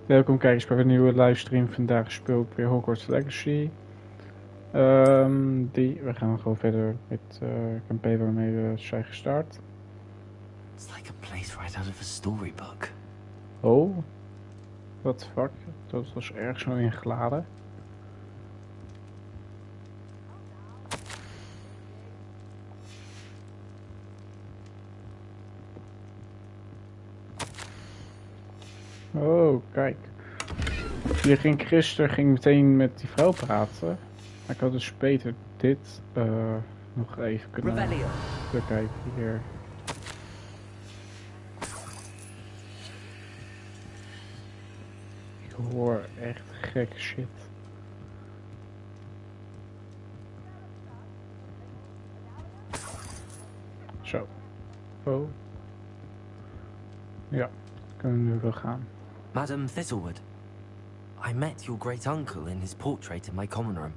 Welkom kijkers bij een nieuwe livestream. Vandaag speel ik weer Hogwarts Legacy. We gaan gewoon verder met de campaign waarmee we zijn gestart. It's like a place right out of a storybook. Oh, what the fuck? Dat was erg zo ingeladen. Oh, kijk. Hier ging gisteren meteen met die vrouw praten. Maar ik had dus beter dit nog even kunnen bekijken hier. Ik hoor echt gekke shit. Zo. Oh. Ja, kunnen we nu wel gaan. Madam Thistlewood, I met your great uncle in his portrait in my common room.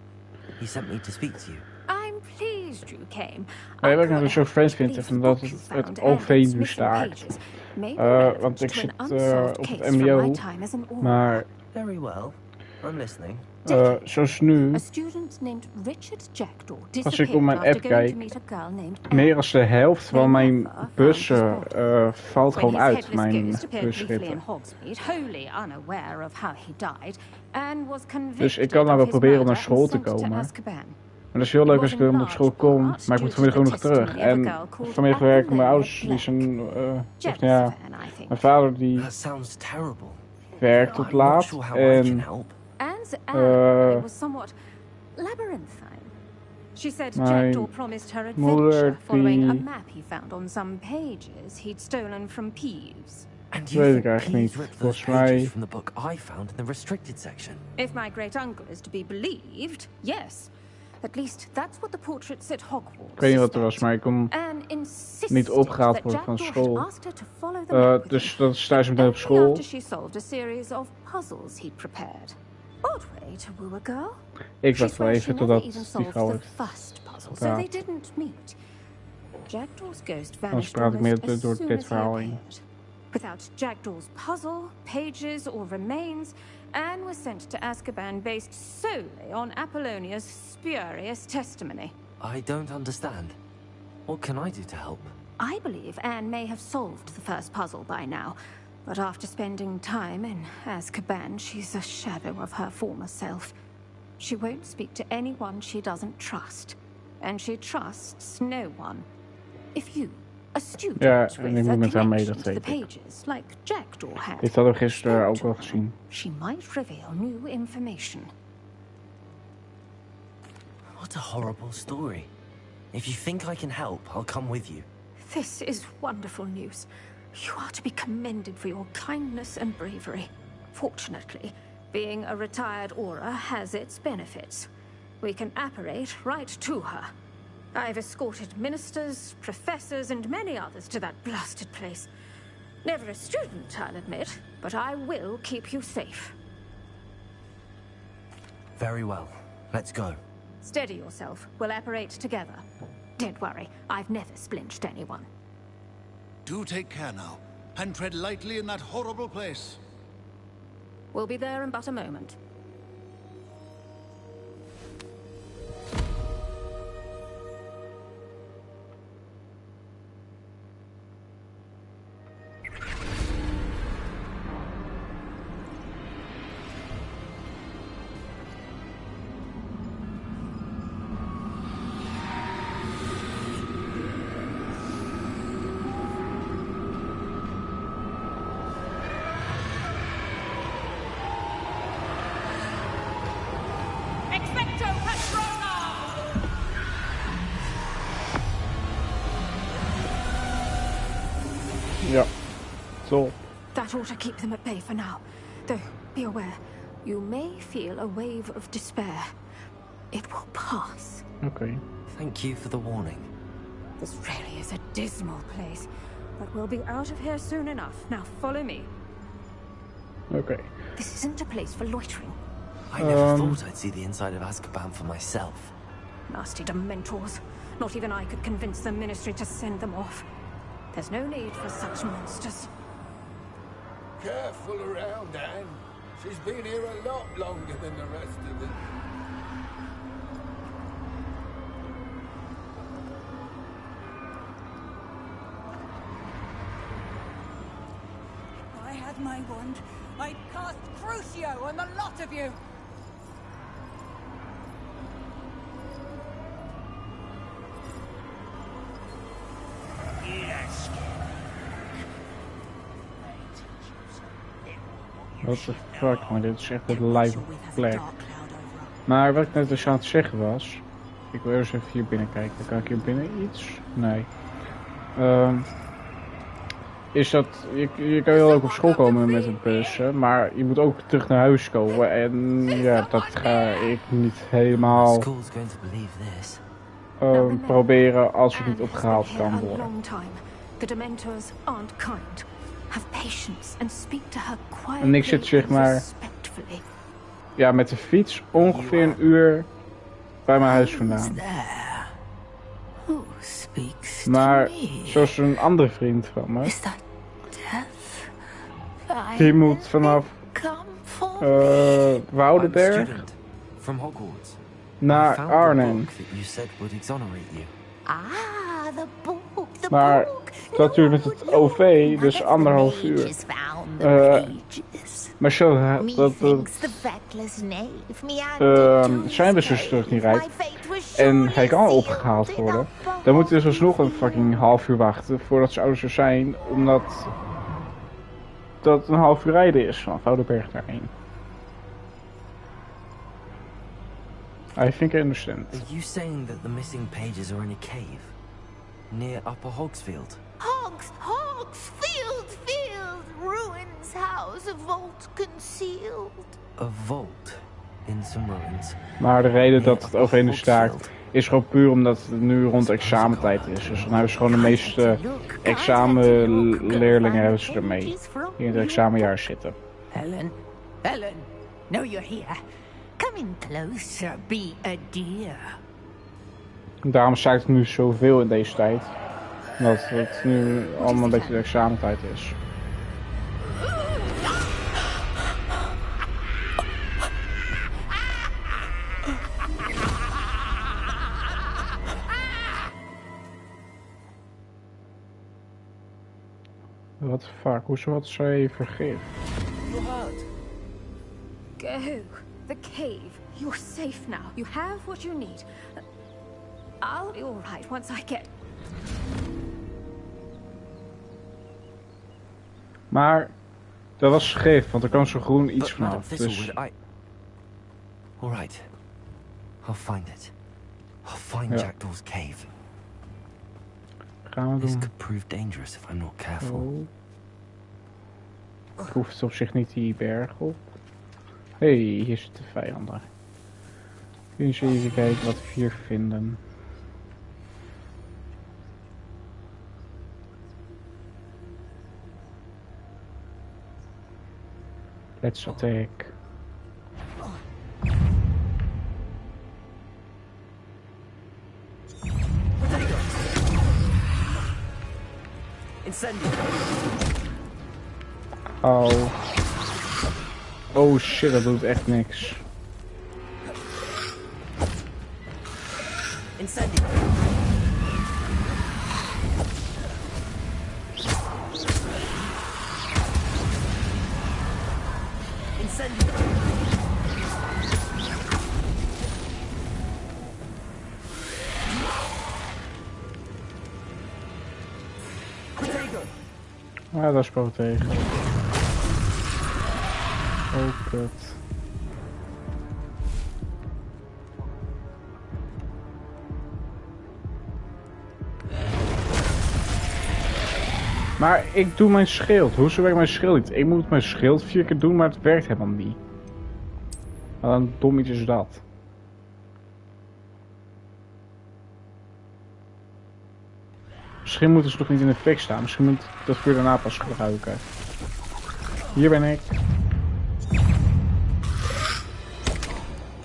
He sent me to speak to you. I'm pleased you came. Wij hebben nou zo vreemd vinden van dat het OV nu staakt. Want ik zit op het MBO, maar Very well. I'm listening. zoals nu, als ik op mijn app kijk, meer dan de helft van mijn bussen valt gewoon uit, mijn busritten. Dus ik kan nou wel proberen om naar school te komen. Maar dat is heel leuk als ik dan op school kom, maar ik moet vanmiddag ook nog terug. En vanmiddag werken mijn ouders, die zijn, mijn vader die werkt tot laat en She said Jackdaw promised her adventure following a map he found on some pages he'd stolen from Peeves. And you think Peeves ripped those pages from the book I found in the restricted section? If my great uncle is to be believed, yes. At least that's what the portraits at Hogwarts. Ik weet niet wat er was, maar ik kon niet opgehaald worden van school. Dus dat is thuis meteen op school. Ik wacht wel even totdat die vrouw heeft gepraat. Anders praat ik meer door dit verhaal heen. Without Jackdaw's puzzle, pages or remains, Anne was sent to Azkaban based solely on Apollonia's spurious testimony. I don't understand. What can I do to help? I believe Anne may have solved the first puzzle by now, but after spending time in Azkaban, she's a shadow of her former self. She won't speak to anyone she doesn't trust, and she trusts no one. If you, a student, en ik moet met haar mee, dat weet ik. Dit hadden we gisteren ook al gezien. She might reveal new information. What a horrible story. If you think I can help, I'll come with you. This is wonderful news. You are to be commended for your kindness and bravery. Fortunately, being a retired Auror has its benefits. We can apparate right to her. I've escorted ministers, professors, and many others to that blasted place. Never a student, I'll admit, but I will keep you safe. Very well. Let's go. Steady yourself. We'll apparate together. Don't worry, I've never splinched anyone. Do take care now, and tread lightly in that horrible place. We'll be there in but a moment. Ja, zo. That ought to keep them at bay for now. Though, be aware, you may feel a wave of despair. It will pass. Okay. Thank you for the warning. This really is a dismal place, but we'll be out of here soon enough. Now follow me. Okay. This isn't a place for loitering. I never thought I'd see the inside of Azkaban for myself. Nasty Dementors. Not even I could convince the Ministry to send them off. There's no need for such monsters. Careful around, Anne. She's been here a lot longer than the rest of them. I had my wand. I'd cast Crucio on the lot of you. What the fuck, maar dit is echt een live plek. Maar wat ik net dus aan het zeggen was... Ik wil eerst even hier binnen kijken. Kan ik hier binnen iets? Nee. Is dat... Je kan heel leuk op school komen met het bussen, maar je moet ook terug naar huis komen. En ja, dat ga ik niet helemaal proberen als het niet opgehaald kan worden. En ik zit zeg maar... Ja, met de fiets ongeveer een uur bij mijn huis vandaan. Maar zoals een andere vriend van me, die moet vanaf Woudenberg naar Arnhem. Maar dat duurt met het OV dus 1,5 uur. Maar zo dat zijn we dus terug niet rijdt en hij kan opgehaald worden, dan moet hij dus alsnog een fucking half uur wachten voordat zijn ouders er zijn, omdat dat een half uur rijden is van Woudenberg daarheen. I think I understand. Are you saying that the missing pages are in a cave near Upper Hogsfield? Hogsfield, ruins house, a vault concealed. A vault in some ruins. Maar de reden dat het overheen is staakt is gewoon puur omdat het nu rond examentijd is. Dus dan hebben ze gewoon de meeste examenleerlingen hebben ze ermee die in het examenjaar zitten. Helen, know you're here. Come in closer, be a dear. Daarom staakt het nu zoveel in deze tijd. Dat het nu allemaal een beetje de examentijd is. What the fuck? Hoezo had zij vergif? Go. The cave. You're safe now. You have what you need. I'll be all right once I get... Maar dat was gif, want er kwam zo groen iets vanaf. Dus... Alright. I'll find it. I'll find Jackdaw's cave. Gaan we doen. This could prove dangerous if I'm not careful. Ik hoef het op zich niet die berg op. Hey, hier zitten vijanden. Kun je eens even kijken wat we hier vinden. Let's attack. Oh. Oh shit, dat doet echt niks. Incendio. Incendio. Ja, dat is tegen. Oh, kut. Maar ik doe mijn schild. Hoezo werkt mijn schild niet? Ik moet mijn schild 4 keer doen, maar het werkt helemaal niet. Wat een dom iets is dat. Misschien moeten ze nog niet in de fik staan. Misschien moet ik dat vuur daarna pas gebruiken. Hier ben ik.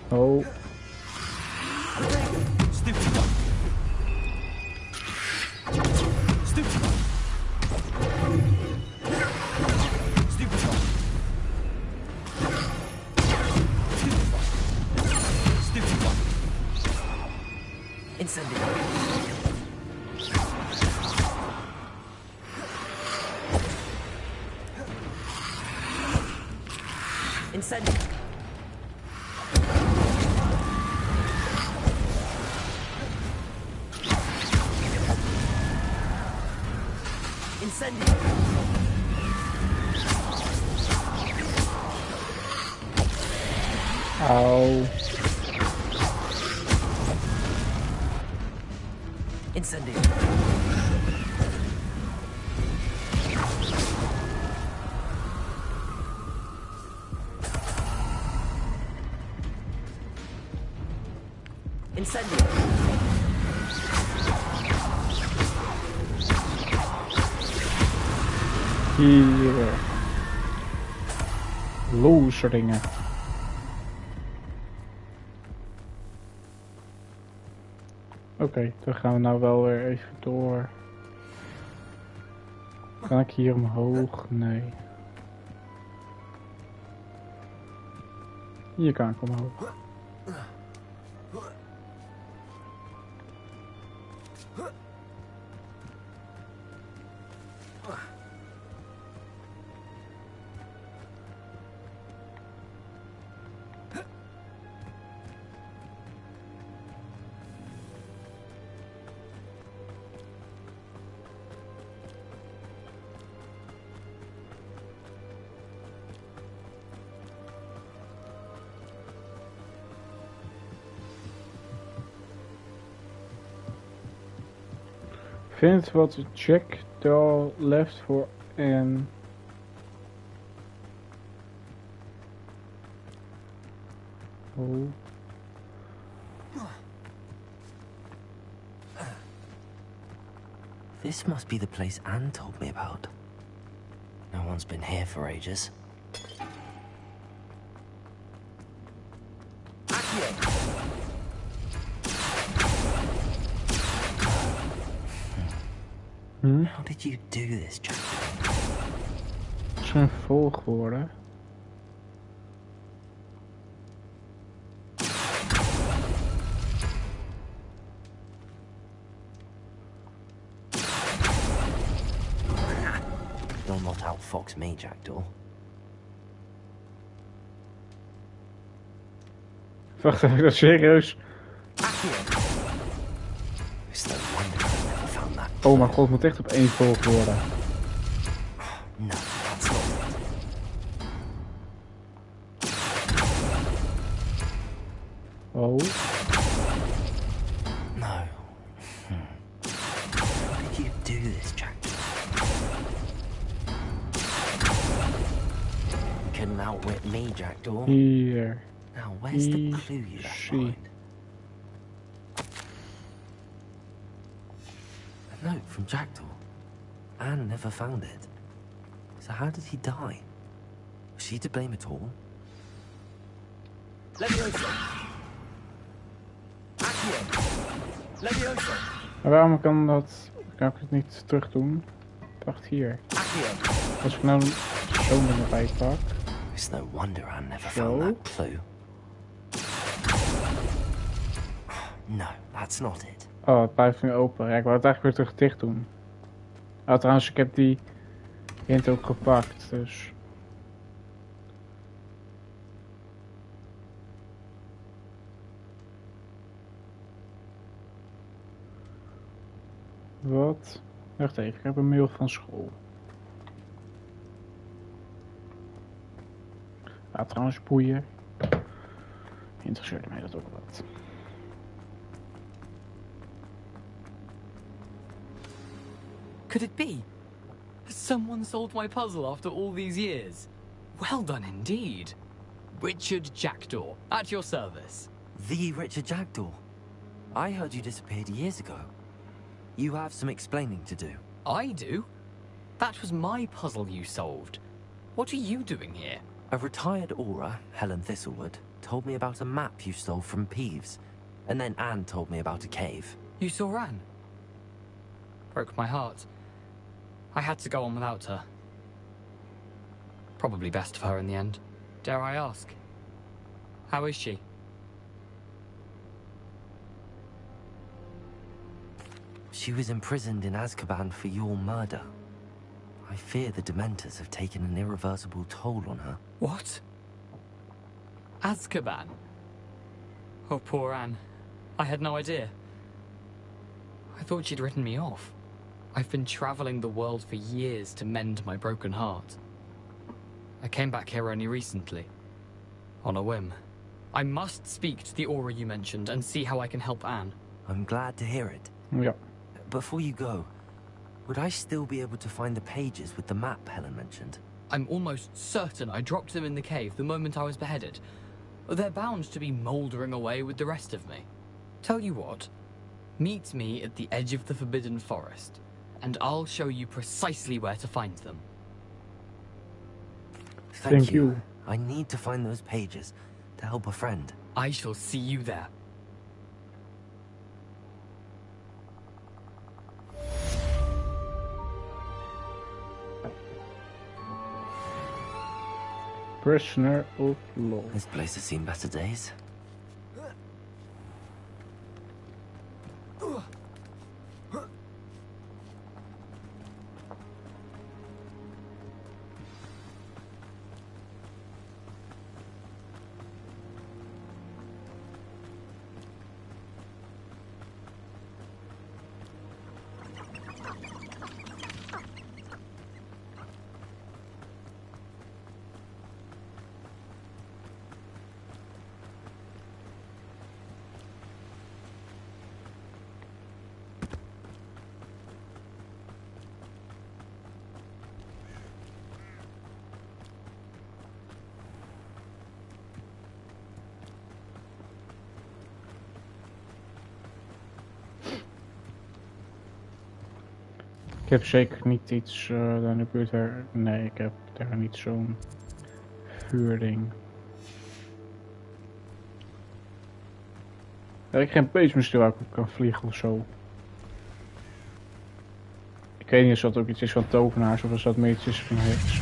Oh. Incendio. Incendio. Auw. Incendio. Incendio. Hier. Lozeringen. Oké, dan gaan we nou wel weer even door. Kan ik hier omhoog? Nee. Hier kan ik omhoog. Vind wat Jack Doll left for an oh. This must be the place Anne told me about. No one's been here for ages. How did you do this, Jack? Het is een volgorde. You'll not outfox me, Jackdaw. Wacht even, dat serieus? Oh mijn god, het moet echt op één volgorde. No, that's not it. Oh. No. How did you do this, Jack? You couldn't outwit me, Jackdaw. Hier. Now, where's the clue you left behind? A note from Jackdaw. Anne never found it. So how did he die? Was she to blame at all? Levioso! Accio! Levioso! Maar waarom kan ik het niet terug doen? Wacht hier. Accio! Als ik nou zo'n ding erbij pak. It's no wonder Anne never found that clue. No, that's not it. Oh, het blijft nu open. Ja, ik wou het eigenlijk weer terug dicht doen. Oh, trouwens, ik heb die hint ook gepakt, dus... Wat? Wacht even, ik heb een mail van school. Ja, trouwens, boeien. Interesseert mij dat ook wat. Could it be? Has someone solved my puzzle after all these years? Well done indeed. Richard Jackdaw, at your service. The Richard Jackdaw. I heard you disappeared years ago. You have some explaining to do. I do? That was my puzzle you solved. What are you doing here? A retired aura, Helen Thistlewood, told me about a map you stole from Peeves. And then Anne told me about a cave. You saw Anne? Broke my heart. I had to go on without her. Probably best for her in the end. Dare I ask? How is she? She was imprisoned in Azkaban for your murder. I fear the Dementors have taken an irreversible toll on her. What? Azkaban? Oh, poor Anne. I had no idea. I thought she'd written me off. I've been traveling the world for years to mend my broken heart. I came back here only recently, on a whim. I must speak to the aura you mentioned and see how I can help Anne. I'm glad to hear it. Ja. Before you go, would I still be able to find the pages with the map Helen mentioned? I'm almost certain I dropped them in the cave the moment I was beheaded. They're bound to be mouldering away with the rest of me. Tell you what, meet me at the edge of the Forbidden Forest, and I'll show you precisely where to find them. Thank you. I need to find those pages to help a friend. I shall see you there. Prisoner of Law. This place has seen better days. Ik heb zeker niet iets daar in de buurt. Nee, ik heb daar niet zo'n vuurding. Heb ik geen peesmuskiel waar ik op kan vliegen of zo? Ik weet niet of dat ook iets is van tovenaars of als dat meer iets is van heks.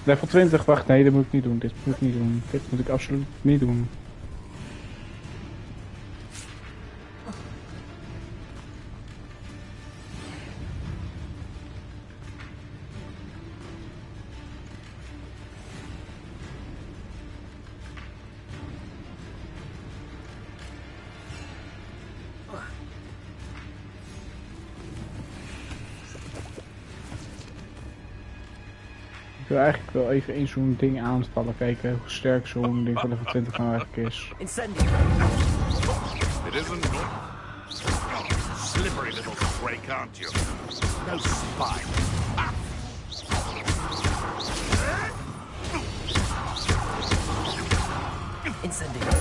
Level 20, wacht, nee, dat moet ik niet doen. Dit moet ik niet doen. Dit moet ik absoluut niet doen. Ik wil eigenlijk wel even in zo'n ding aanvallen, kijken hoe sterk zo'n ding van level 20 nou eigenlijk is. It isn't good. Slippery little freak, aren't you? No spine. Incendiary.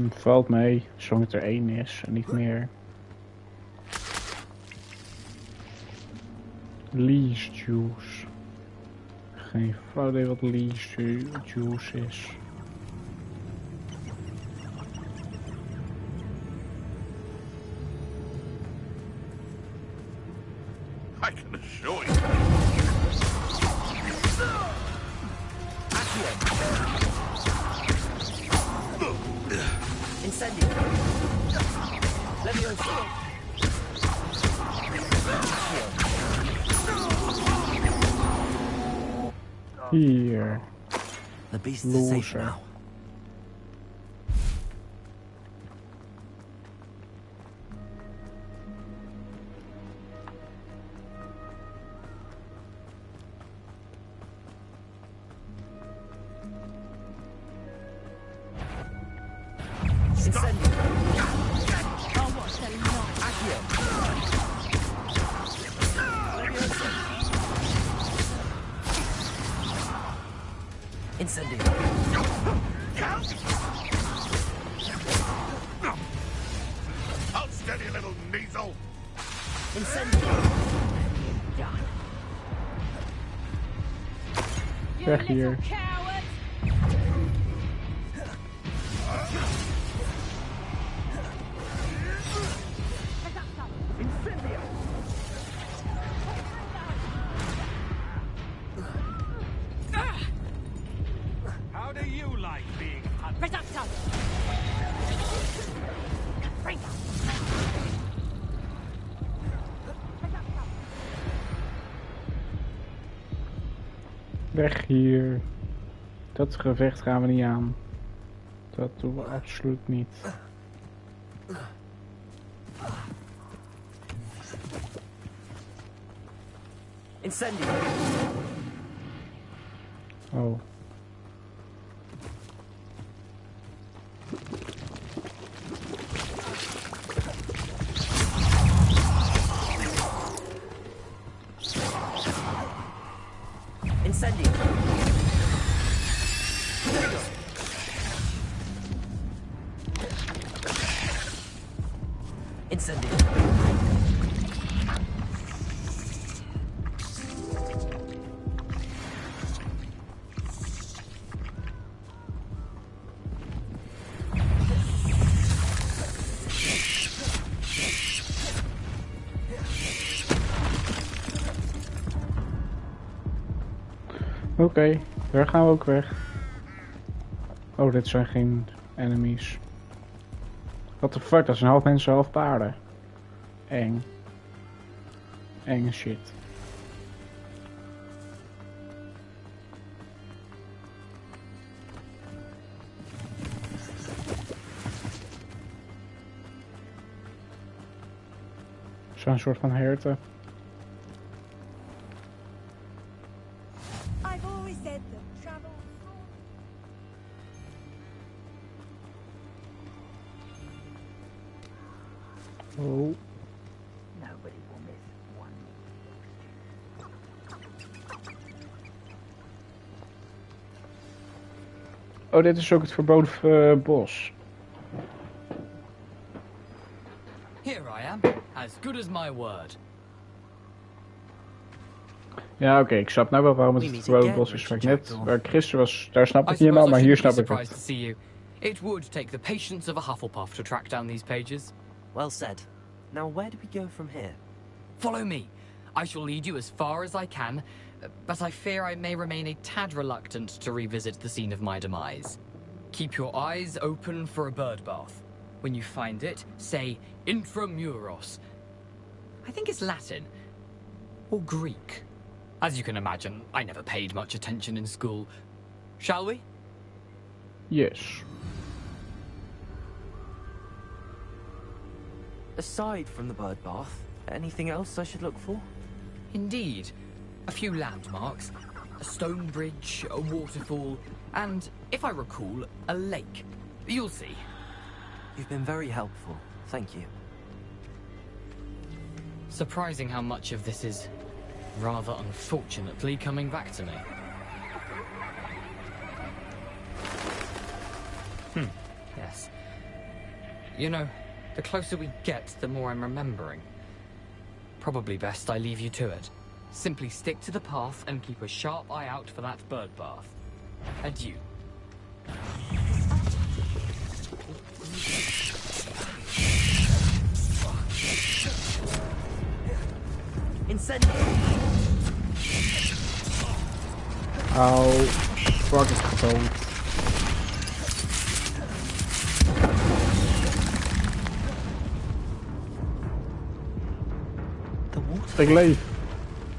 Valt mee, zolang het er 1 is en niet meer. Leash juice. Geen flauw idee wat leash juice is. I can assure you. Incendiary. Leviosa. Hier. The beast is safe now. Hold steady, little measle. Weg hier. you like being hunted? Reducto! Weg hier. Dat gevecht gaan we niet aan. Dat doen we absoluut niet. Incendio. Oh. Incendio. Incendio. Oké, daar gaan we ook weg. Oh, dit zijn geen enemies. What the fuck, dat zijn half mensen, half paarden. Eng. Eng shit. Zo'n soort van herten. Oh. Oh, dit is ook het verboden bos. Here I am, as good as my word. Ja, oké, ik snap nou wel waarom het verboden bos is. Waar ik gisteren was, daar snap ik niet helemaal, maar hier snap ik het. It would take the patience of a Hufflepuff to track down these pages. Well said. Now where do we go from here? Follow me. I shall lead you as far as I can, but I fear I may remain a tad reluctant to revisit the scene of my demise. Keep your eyes open for a bird bath. When you find it, say Intramuros. I think it's Latin. Or Greek. As you can imagine, I never paid much attention in school. Shall we? Yes. Aside from the bird bath, anything else I should look for? Indeed. A few landmarks. A stone bridge, a waterfall, and, if I recall, a lake. You'll see. You've been very helpful. Thank you. Surprising how much of this is, rather unfortunately, coming back to me. Yes. You know, the closer we get, the more I'm remembering. Probably best I leave you to it. Simply stick to the path and keep a sharp eye out for that bird bath. Adieu. Incendio! Au, fuck is gedood. The water. Ik leef.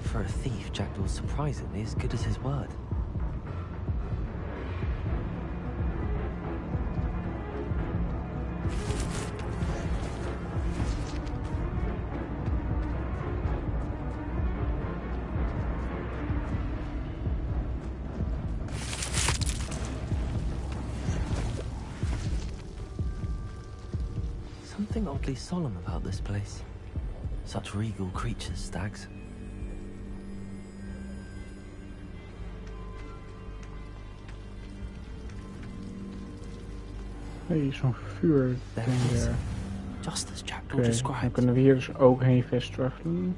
For a thief, Jackdaw's surprisingly as good as his word. Something oddly solemn about this place. Such regal creatures, stags. Hey, zo'n vuur. Just as Jackdaw Dan described. kunnen we hier dus ook heen fast travelen.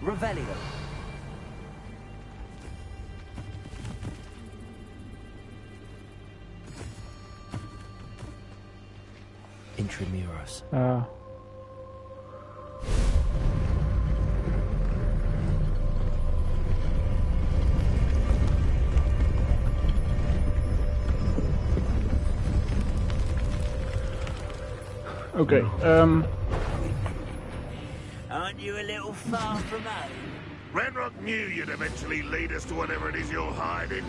Revelio. Intramuros. Oké, Aren't you a little far from home? Renrock knew you'd eventually lead us to whatever it is you're hiding.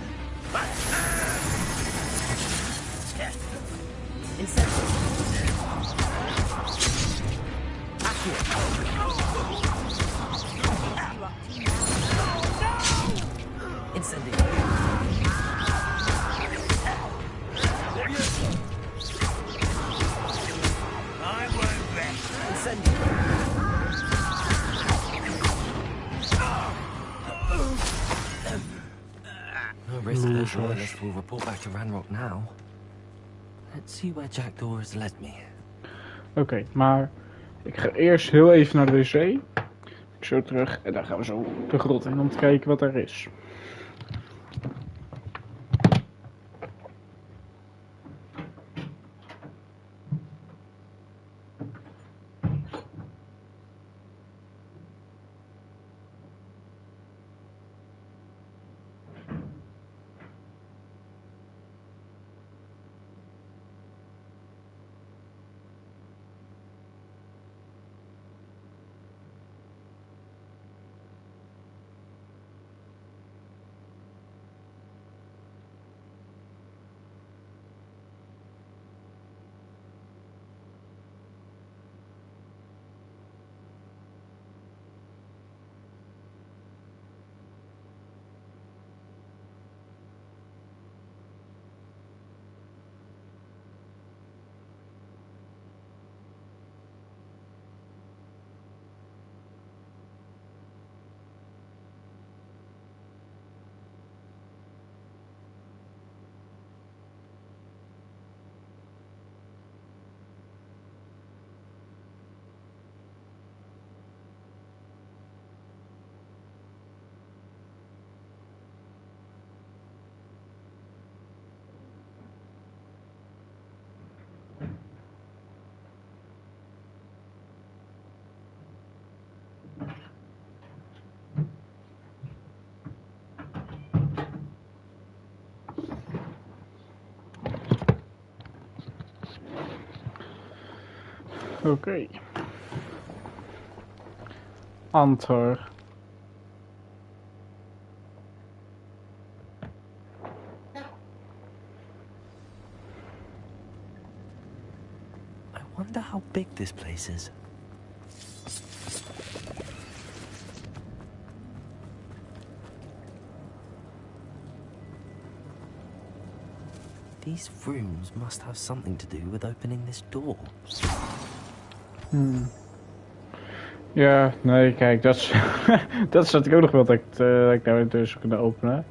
No risk of loyalists will report back to Ranrock now. Let's see where Jackdaw has led me. Oké, maar ik ga eerst heel even naar de wc. Ik zo terug en dan gaan we zo de grot in om te kijken wat er is. Oké. Enter. I wonder how big this place is. These rooms must have something to do with opening this door. Ja, nee, kijk, dat zat ik ook nog wel dat ik nou de deur zou kunnen openen.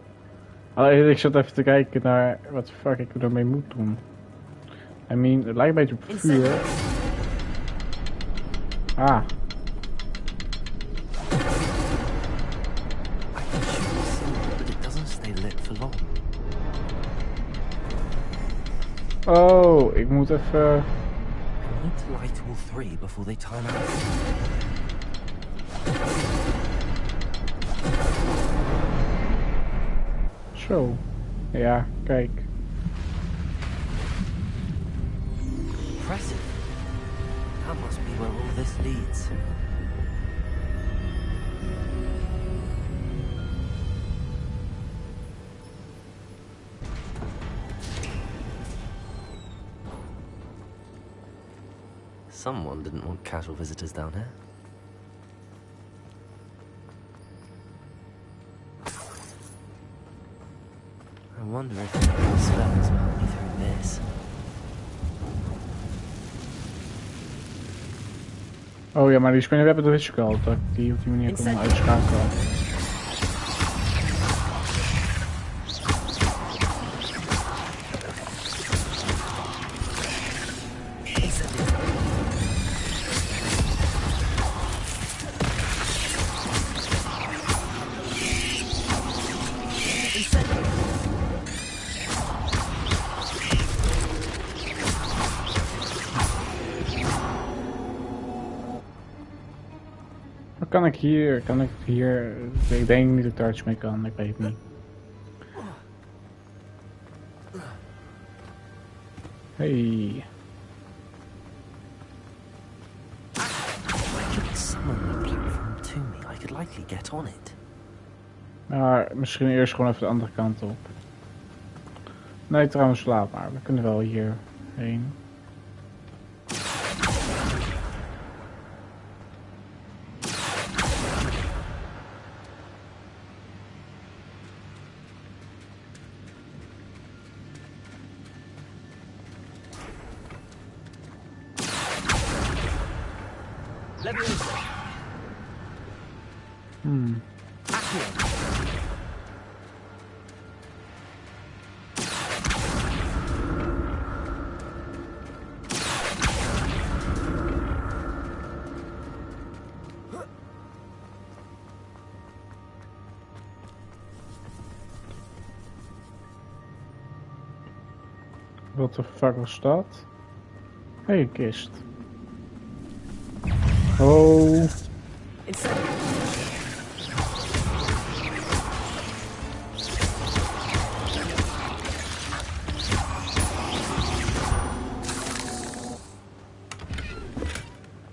Alleen ik zat even te kijken naar wat fuck ik ermee moet doen. I mean, het lijkt een beetje op vuur. Ah. Oh, ik moet even... I need to light all three before they time out. Zo. Ja, kijk. Impressive. That must be where all this leads. Someone didn't want casual visitors down here. I wonder if the spells will help me through this. Oh ja, maar die spinnenwebben, dat wist ik al. Dat ik die op die manier kon uitschakelen. Kan ik hier, ik denk niet dat ik daar iets mee kan, ik weet het niet. Hey. summon the platform to me, I could likely get on it. Maar misschien eerst gewoon even de andere kant op. Nee, trouwens, laat maar. We kunnen wel hier heen. Wat de fuck was dat? Hey, een kist. Oh.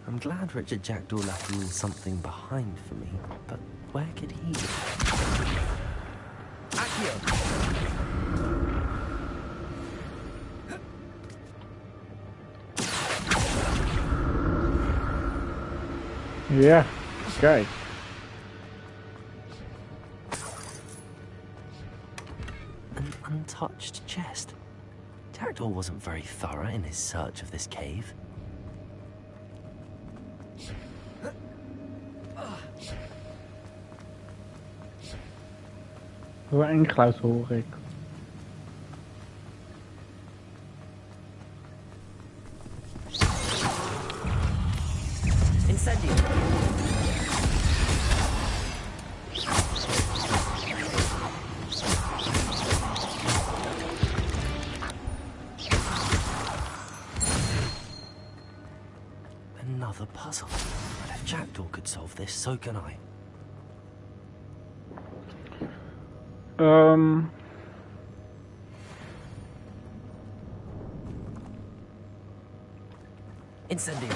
I'm glad Richard Jackdaw left a little something behind for me, but where could he be? Ja, kijk. An untouched chest. Jackdaw wasn't very thorough in his search of this cave. Wel een geluid hoor ik. Incendio. Another puzzle. But if Jackdaw could solve this, so can I. Incendio.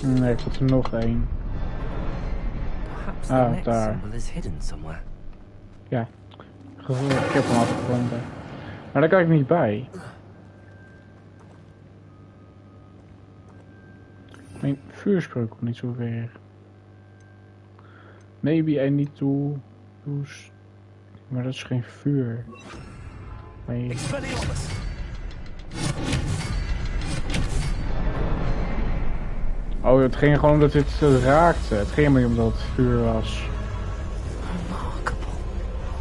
Nee, ik moet er nog één. Ah, daar. Ja, ik heb hem afgevonden. Maar daar kan ik niet bij. Mijn vuurspreuk komt niet zo ver. Maybe I need to use... Maar dat is geen vuur. Nee. Oh, het ging gewoon omdat dit raakte. Het ging helemaal niet omdat het vuur was.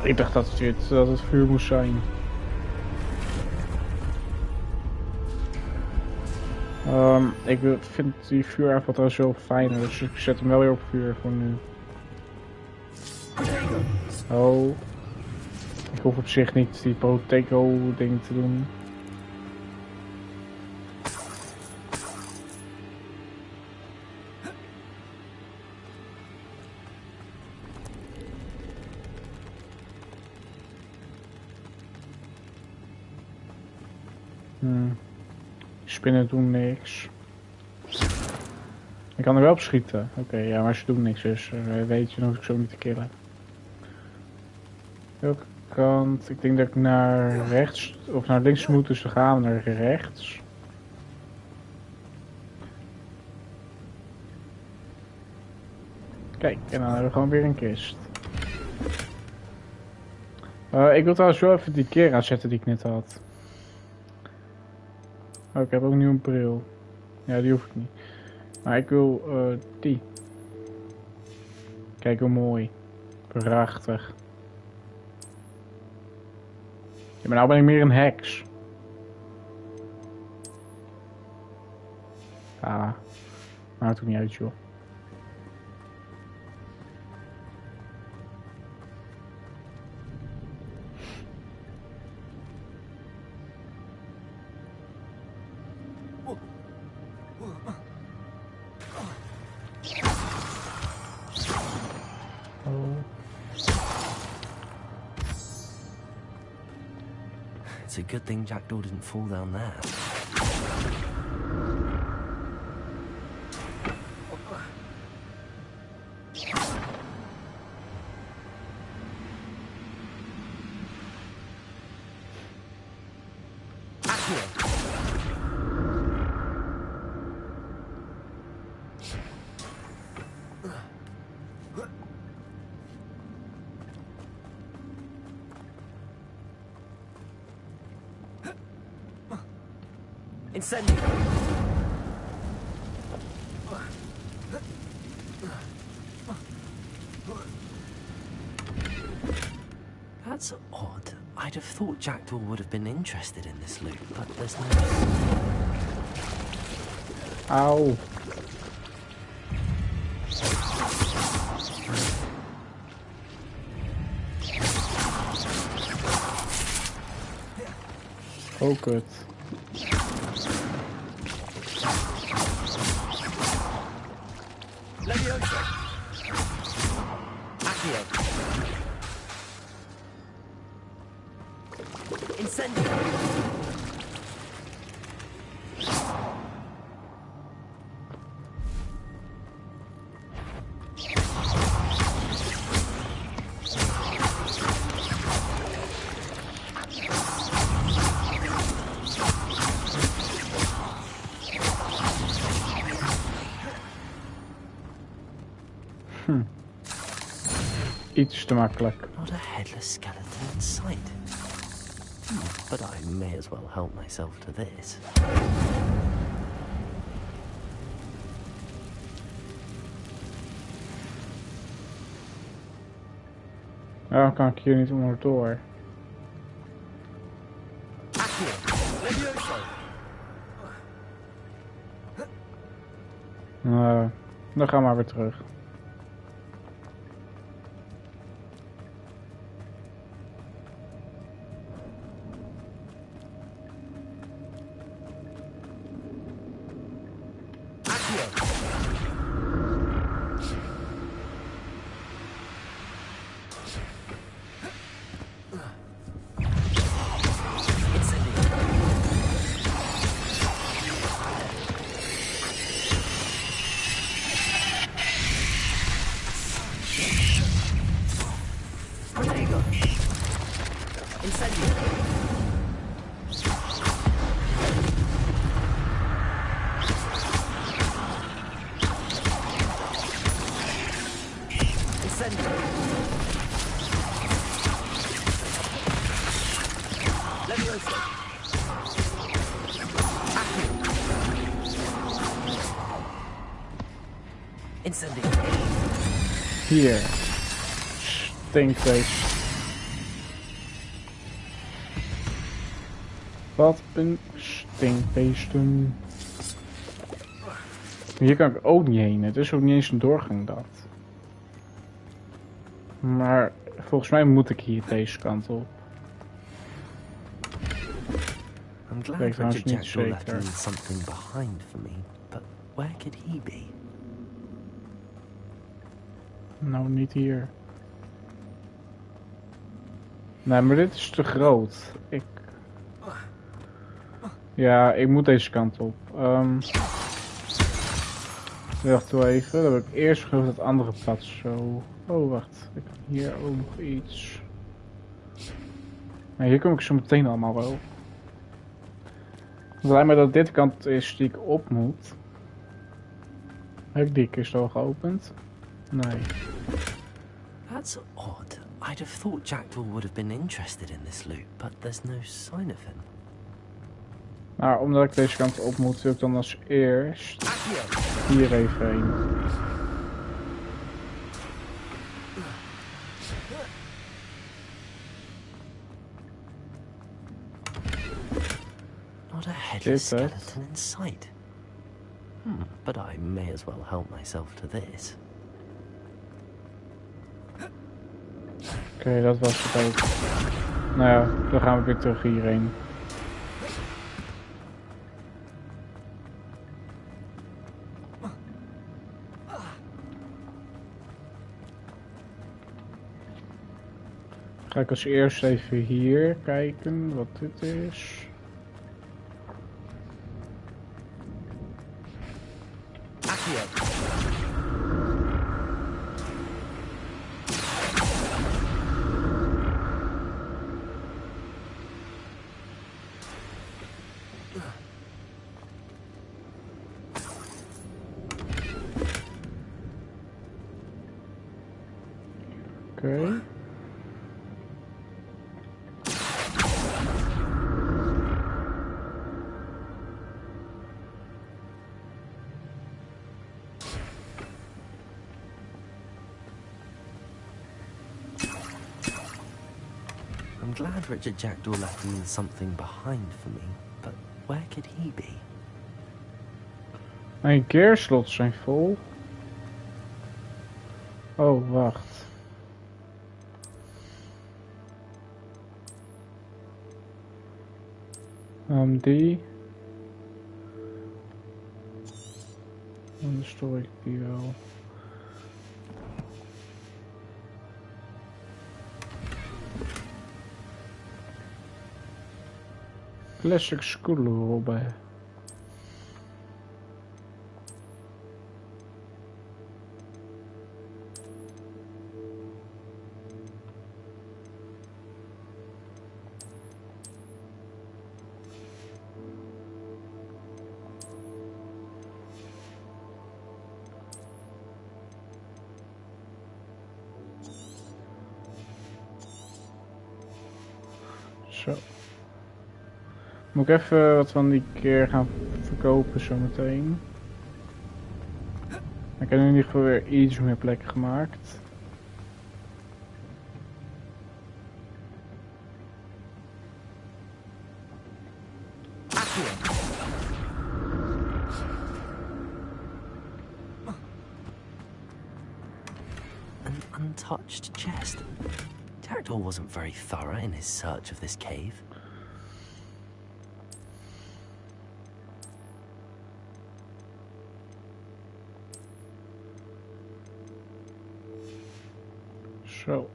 Ik dacht dat het vuur moest zijn. Ik vind die vuuraanval trouwens zo fijn, dus ik zet hem wel weer op vuur voor nu. Oh. Ik hoef op zich niet die Protego ding te doen. Spinnen doen niks. Ik kan er wel op schieten. Oké, ja, maar ze doen niks, dus weet je, dan hoef ik zo niet te killen. Welke kant? Ik denk dat ik naar rechts of naar links moet, dus dan gaan we naar rechts. Kijk, en dan hebben we gewoon weer een kist. Ik wil trouwens wel even die keer aanzetten die ik net had. Oh, ik heb ook nu een bril. Ja, die hoef ik niet. Maar ik wil die. Kijk hoe mooi. Prachtig. Ja, maar nou ben ik meer een heks. Ah. Maakt ook niet uit, joh. It's a good thing Jackdaw didn't fall down there. Incendio. That's odd. I'd have thought Jackdaw would have been interested in this loot, but there's no... Auw. Oh, kut. Levioso. Accio. Incendio. Iets te makkelijk. Not a headless skeleton in sight. But I may as well help myself to this. Waarom kan ik hier niet onderdoor? Dan gaan we maar weer terug. Hier. Stinkbeest. Wat een stinkbeesten. Hier kan ik ook niet heen. Het is ook niet eens een doorgang dat. Maar volgens mij moet ik hier deze kant op. I'm glad Richard Jackdaw left me something behind for me, but where could he be? Nou, niet hier. Nee, maar dit is te groot. Ja, ik moet deze kant op. Wacht wel even. Dan heb ik eerst gehoord het andere pad zo. Oh, wacht. Ik heb hier ook nog iets. Maar hier kom ik zo meteen allemaal wel. Het lijkt me dat dit de kant is die ik op moet. Heb ik die kist al geopend? Nee. That's odd. I'd have thought Jackdaw would have been interested in this loot, but there's no sign of him. Maar omdat ik deze kant op moet, wil ik dan als eerst hier even heen. Not a headless skeleton in sight. But I may as well help myself to this. Oké, dat was het ook. Nou ja, dan gaan we weer terug hierheen. Ga ik als eerste even hier kijken wat dit is. Oké. I'm glad Richard Jackdaw left me something behind for me, but where could he be? Mijn keerslots zijn vol. Oh, wacht. Die. Dan stoor ik die wel. Classic schoolrobben. Zo. Moet ik even wat van die keer gaan verkopen zometeen. Ik heb in ieder geval weer iets meer plek gemaakt. An untouched chest. Jackdaw wasn't very thorough in his search of this cave. Zo.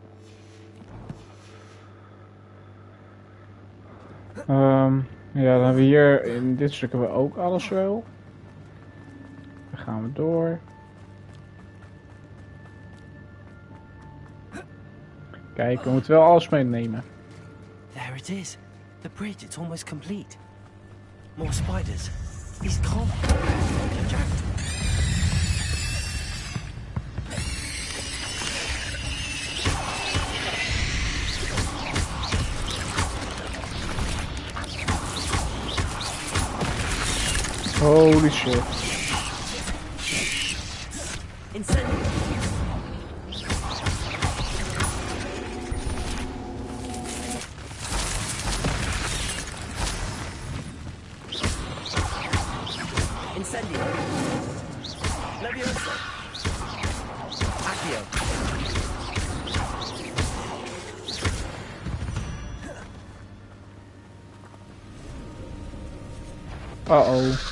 Ja, dan hebben we hier in dit stuk hebben we ook alles wel. Dan gaan we door. Kijk, we moeten wel alles meenemen. There it is. The bridge, it's almost complete. More spiders. He's gone. Jackdaw. Holy shit. Incendio. Incendio. Levioso. Accio. Uh-oh.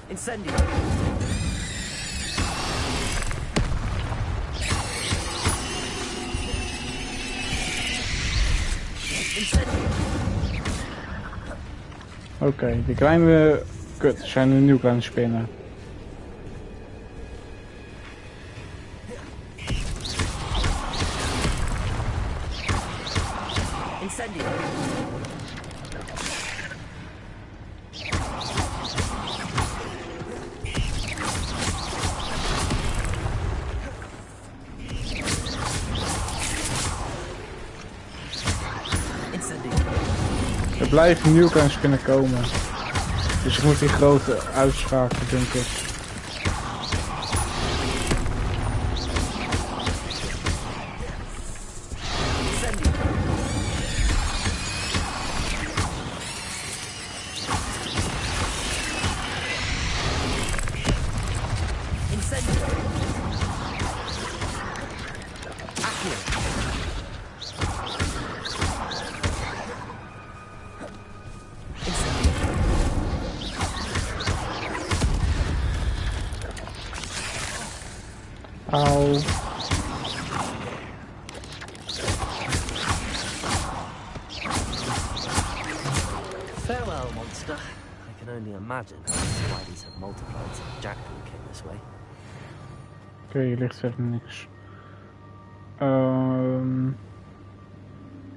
Incendio. Oké, die kleine kut zijn een nieuw kleine spinnen. Incendio. Er blijven nieuw kleine spinnen komen. Dus ik moet die grote uitschakelen, denk ik. Auw. Farewell, monster. I can only imagine how spiders have multiplied since Jackdaw came this way. Oké, hier ligt verder niks.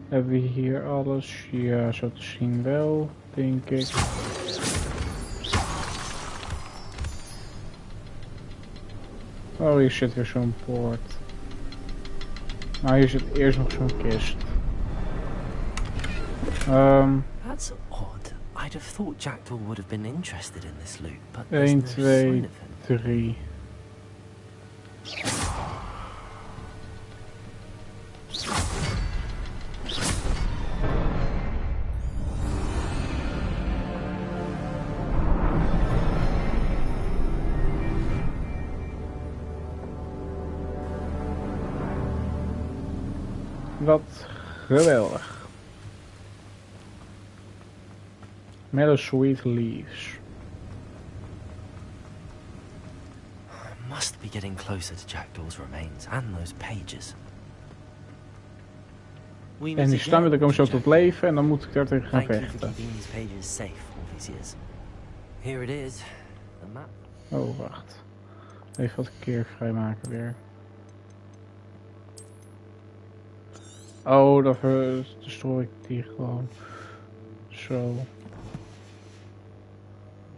Hebben we hier alles? Ja, zo te zien wel, denk ik. Oh, hier zit weer zo'n poort. Nou, hier zit eerst nog zo'n kist. That's odd. I'd have thought Jackdaw would have been interested in this loot, but 1, 2, 3. Wat geweldig. Mellow sweet leaves. Must be getting closer to Jackdaw's remains and those pages. En die stammen, dan komen zo tot leven en dan moet ik daar tegen gaan vechten. Here it is. The map. Oh, wacht. Even wat keer vrijmaken weer. Oh, dan verstoor ik die gewoon. Zo.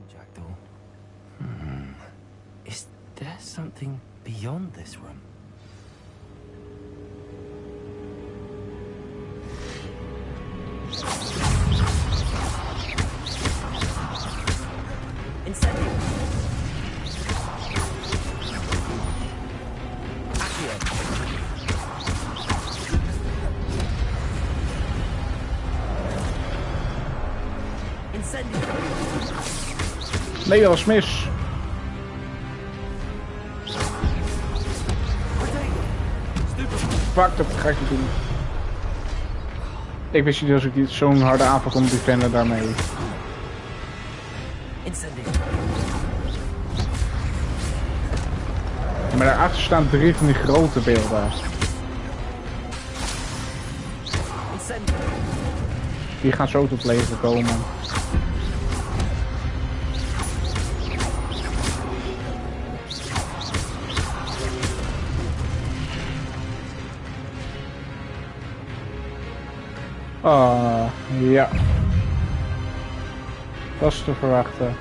Jackdaw. Is there something beyond this room? Incendio. Accio. Incendio. Nee, dat was mis. Fuck, dat ga ik niet doen. Ik wist niet dat ik zo'n harde aanval kon defenden daarmee. Ja, maar daarachter staan 3 van die grote beelden. Die gaan zo tot leven komen. Ah, ja. Dat is te verwachten.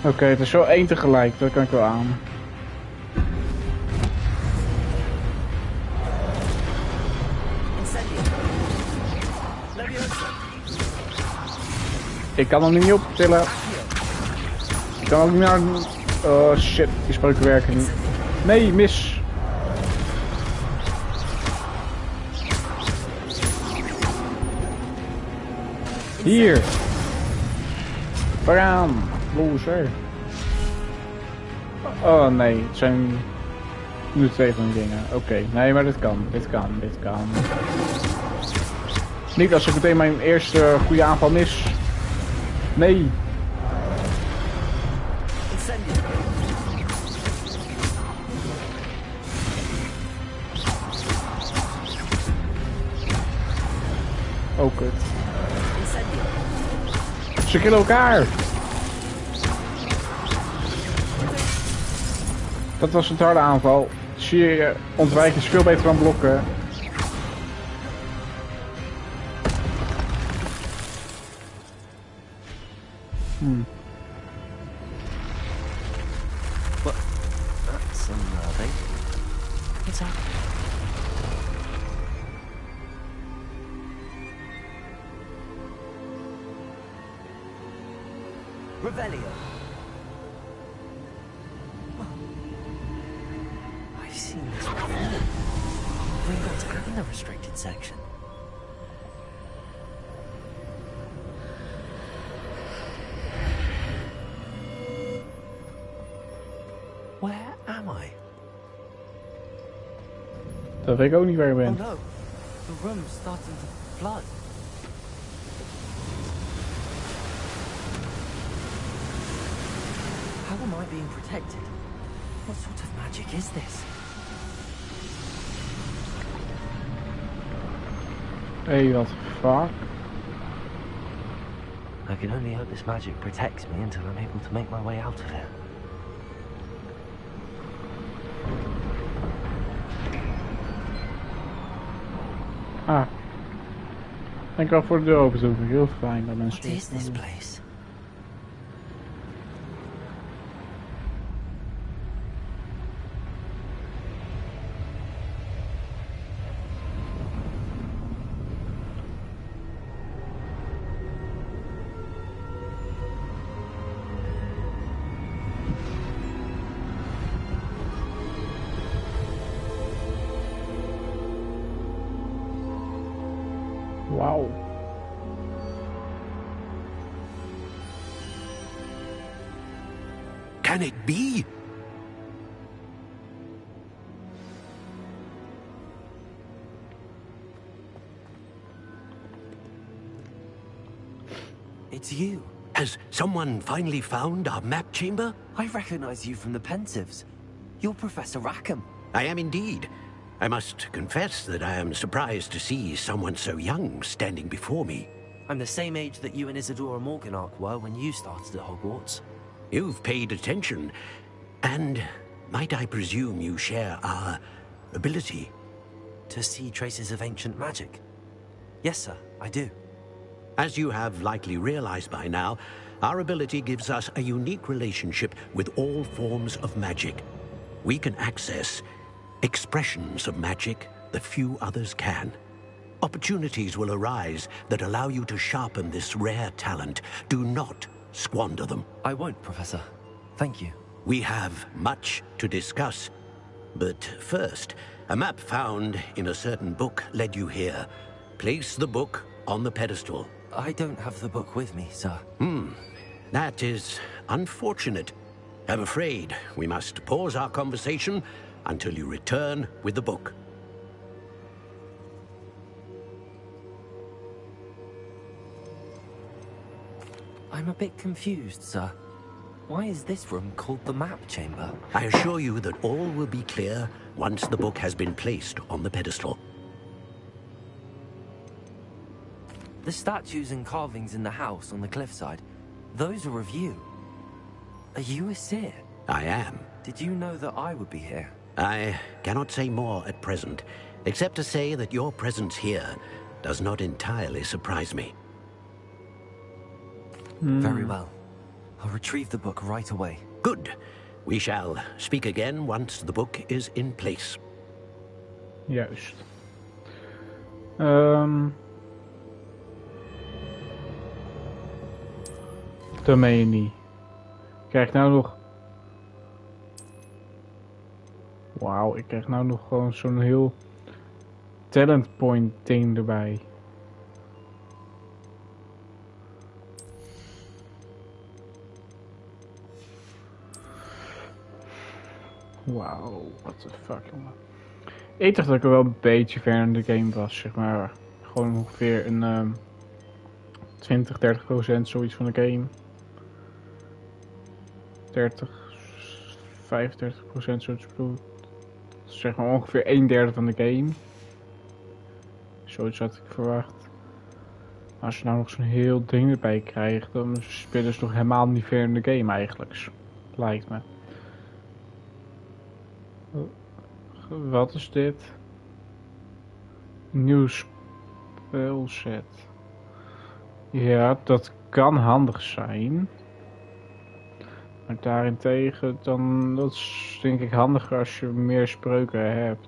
Oké, het is zo 1 tegelijk, dat kan ik wel aan. Ik kan hem niet optillen. Ik kan ook niet naar... Oh shit, die spreuken werken niet. Nee, mis. Hier. Waaraan. Loser. Oh nee, het zijn nu 2 van die dingen. Oké, nee, maar dit kan. Dit kan. Niet als ik meteen mijn eerste goede aanval mis. Nee. Oh kut. Ze killen elkaar. Dat was een harde aanval. Zie je, ontwijken is veel beter dan blokken. What? That's unnerving. What's happening? Revelio. I've seen this before. Gringotts in the restricted section. Where am I? Dat weet ik ook niet waar ik ben. Oh no, the room's starting to flood. How am I being protected? What sort of magic is this? Hey, what the fuck? I can only hope this magic protects me until I'm able to make my way out of here. Ah. Ik ga voor de deur open zoeken. Heel fijn dat mensen. What is this place? Wow. Can it be? It's you. Has someone finally found our map chamber? I recognize you from the Pensives. You're Professor Rackham. I am indeed. I must confess that I am surprised to see someone so young standing before me. I'm the same age that you and Isadora Morganach were when you started at Hogwarts. You've paid attention. And might I presume you share our ability? To see traces of ancient magic? Yes, sir, I do. As you have likely realized by now, our ability gives us a unique relationship with all forms of magic. We can access expressions of magic that few others can. Opportunities will arise that allow you to sharpen this rare talent. Do not squander them. I won't, Professor. Thank you. We have much to discuss. But first, a map found in a certain book led you here. Place the book on the pedestal. I don't have the book with me, sir. That is unfortunate. I'm afraid we must pause our conversation until you return with the book. I'm a bit confused, sir. Why is this room called the map chamber? I assure you that all will be clear once the book has been placed on the pedestal. The statues and carvings in the house on the cliffside, those are of you. Are you a seer? I am. Did you know that I would be here? I cannot say more at present, except to say that your presence here does not entirely surprise me. Very well. I'll retrieve the book right away. Good. We shall speak again once the book is in place. Juist. Dat meen je niet. Ik krijg nou nog... Wauw, ik krijg nou nog gewoon zo'n heel talent point ding erbij. Wauw, what the fuck, jongen. Ik dacht dat ik er wel een beetje ver in de game was, zeg maar. Gewoon ongeveer een 20-30% zoiets van de game. 35% zoiets bedoel. Zeg maar ongeveer 1/3 van de game. Zoiets had ik verwacht. Maar als je nou nog zo'n heel ding erbij krijgt, dan spelen ze nog helemaal niet ver in de game eigenlijk. Lijkt me. Wat is dit? Nieuw spelset. Ja, dat kan handig zijn. Maar daarentegen, dan, dat is denk ik handiger als je meer spreuken hebt.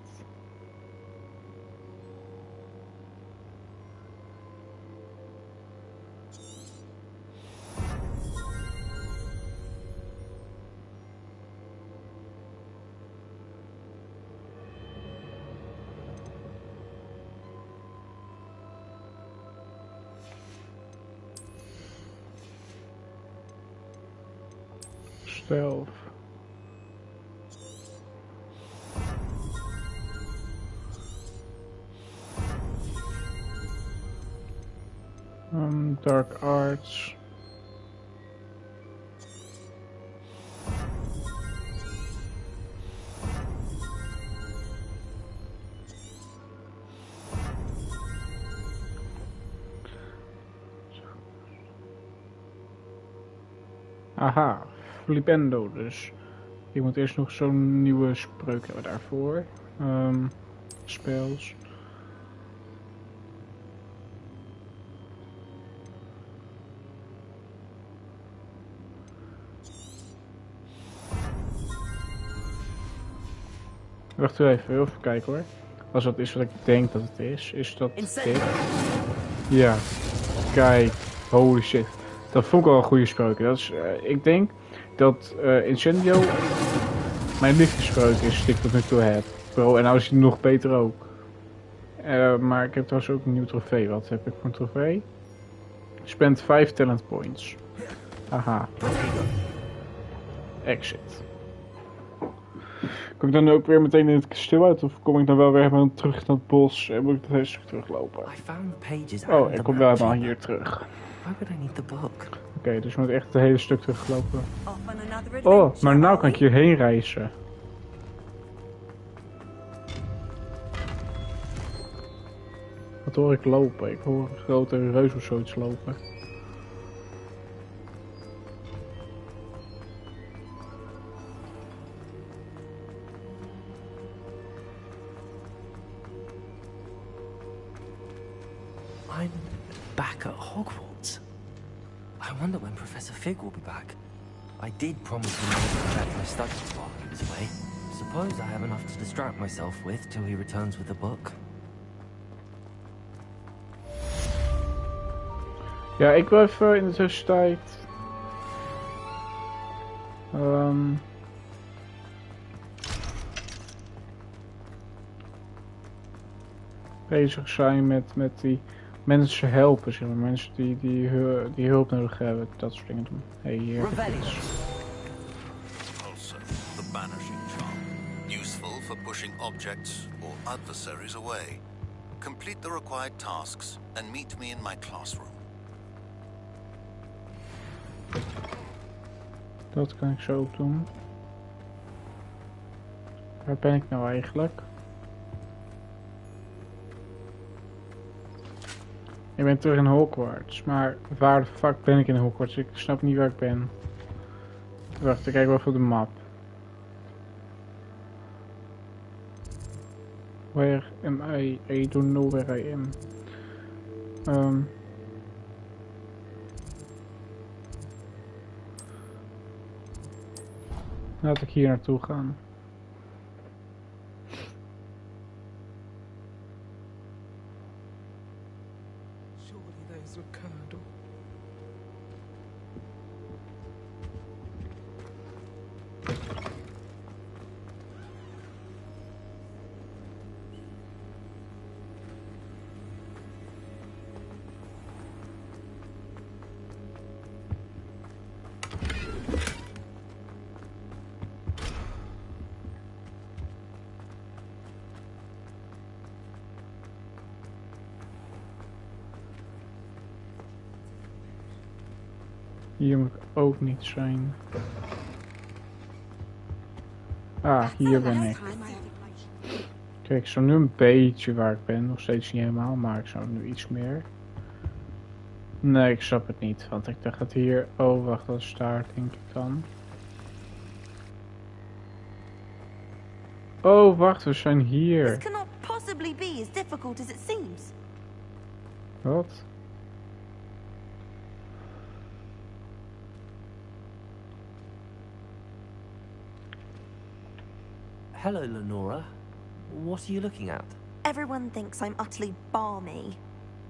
Stealth. Dark arts. Aha, flipendo dus. Ik moet eerst nog zo'n nieuwe spreuk hebben daarvoor. Spels. Wacht even kijken hoor. Als dat is wat ik denk dat het is dat dit? Ja, kijk, holy shit. Dat vond ik wel een goede spreuk. Dat is, ik denk dat Incendio mijn liefdesspreuk is die ik tot nu toe heb. Bro, en nou is hij nog beter ook. Maar ik heb trouwens ook een nieuw trofee. Wat heb ik voor een trofee? Spend 5 talent points. Aha. Exit. Kom ik dan ook weer meteen in het kasteel uit of kom ik dan wel weer helemaal terug naar het bos en moet ik het hele stuk teruglopen? Oh, ik kom wel helemaal hier terug. Oké, dus je moet echt het hele stuk teruglopen. Oh, maar nou kan ik hierheen reizen. Wat hoor ik lopen? Ik hoor een grote reus of zoiets lopen. I'm back at Hogwarts. I wonder when Professor Fig will be back. I did promise him to get back my studies while he was away. Suppose I have enough to distract myself with till he returns with the book. Ja, ik wil even in de tussentijd bezig zijn met die mensen helpen, zeg maar. Mensen die hulp nodig hebben, dat soort dingen doen. Hey, hier. Also, the banishing charm. Useful for pushing objects or adversaries away. Complete the required tasks and meet me in my classroom. Dat kan ik zo ook doen. Waar ben ik nou eigenlijk? Ik ben terug in Hogwarts, maar waar de fuck ben ik in Hogwarts? Ik snap niet waar ik ben. Wacht, ik kijk wel even op de map. Where am I? I don't know where I am. Laat ik hier naartoe gaan. Hier moet ik ook niet zijn. Ah, hier ben ik. Kijk, ik zou nu een beetje waar ik ben. Nog steeds niet helemaal, maar ik zou nu iets meer. Nee, ik snap het niet. Want ik dacht dat hier... Oh, wacht, dat is daar, denk ik dan. Oh, wacht, we zijn hier. This cannot possibly be as difficult as it seems. Wat? Hello, Lenora. What are you looking at? Everyone thinks I'm utterly balmy.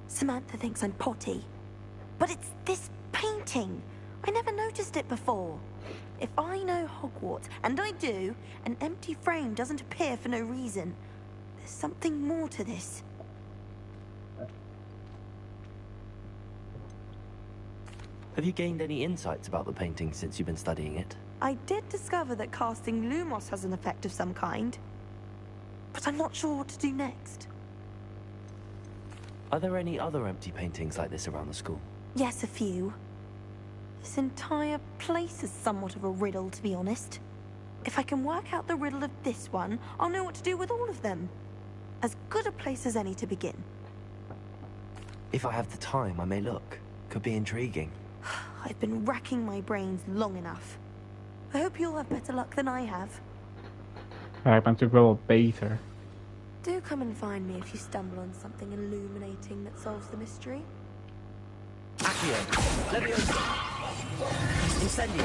Samantha thinks I'm potty. But it's this painting. I never noticed it before. If I know Hogwarts, and I do, an empty frame doesn't appear for no reason. There's something more to this. Have you gained any insights about the painting since you've been studying it? I did discover that casting Lumos has an effect of some kind. But I'm not sure what to do next. Are there any other empty paintings like this around the school? Yes, a few. This entire place is somewhat of a riddle, to be honest. If I can work out the riddle of this one, I'll know what to do with all of them. As good a place as any to begin. If I have the time, I may look. Could be intriguing. I've been racking my brains long enough. I hope you'll have better luck than I have. Ja, ik ben natuurlijk wel wat beter. Do come and find me if you stumble on something illuminating that solves the mystery. Accio. Leviosa. Incendio.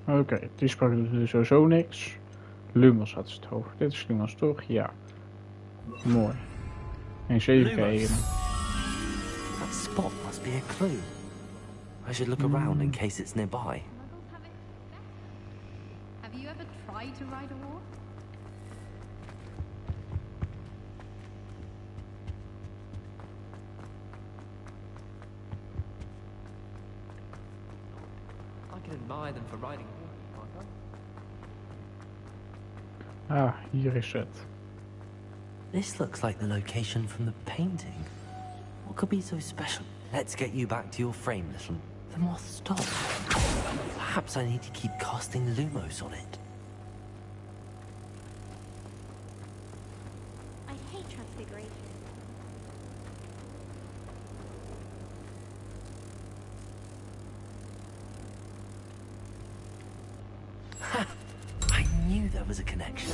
Oké, die sprak dus sowieso niks. Lumos had het hoofd. Dit is Lumos toch? Ja. Mooi. En 7 kijken. That spot must be a clue. I should look around in case it's nearby. Have you ever tried to ride a horse? I can admire them for riding horses, can't I? Ah, hier is het. This looks like the location from the painting. What could be so special? Let's get you back to your frame, little. The moth stopped. Perhaps I need to keep casting Lumos on it. I hate transfiguration. I knew there was a connection.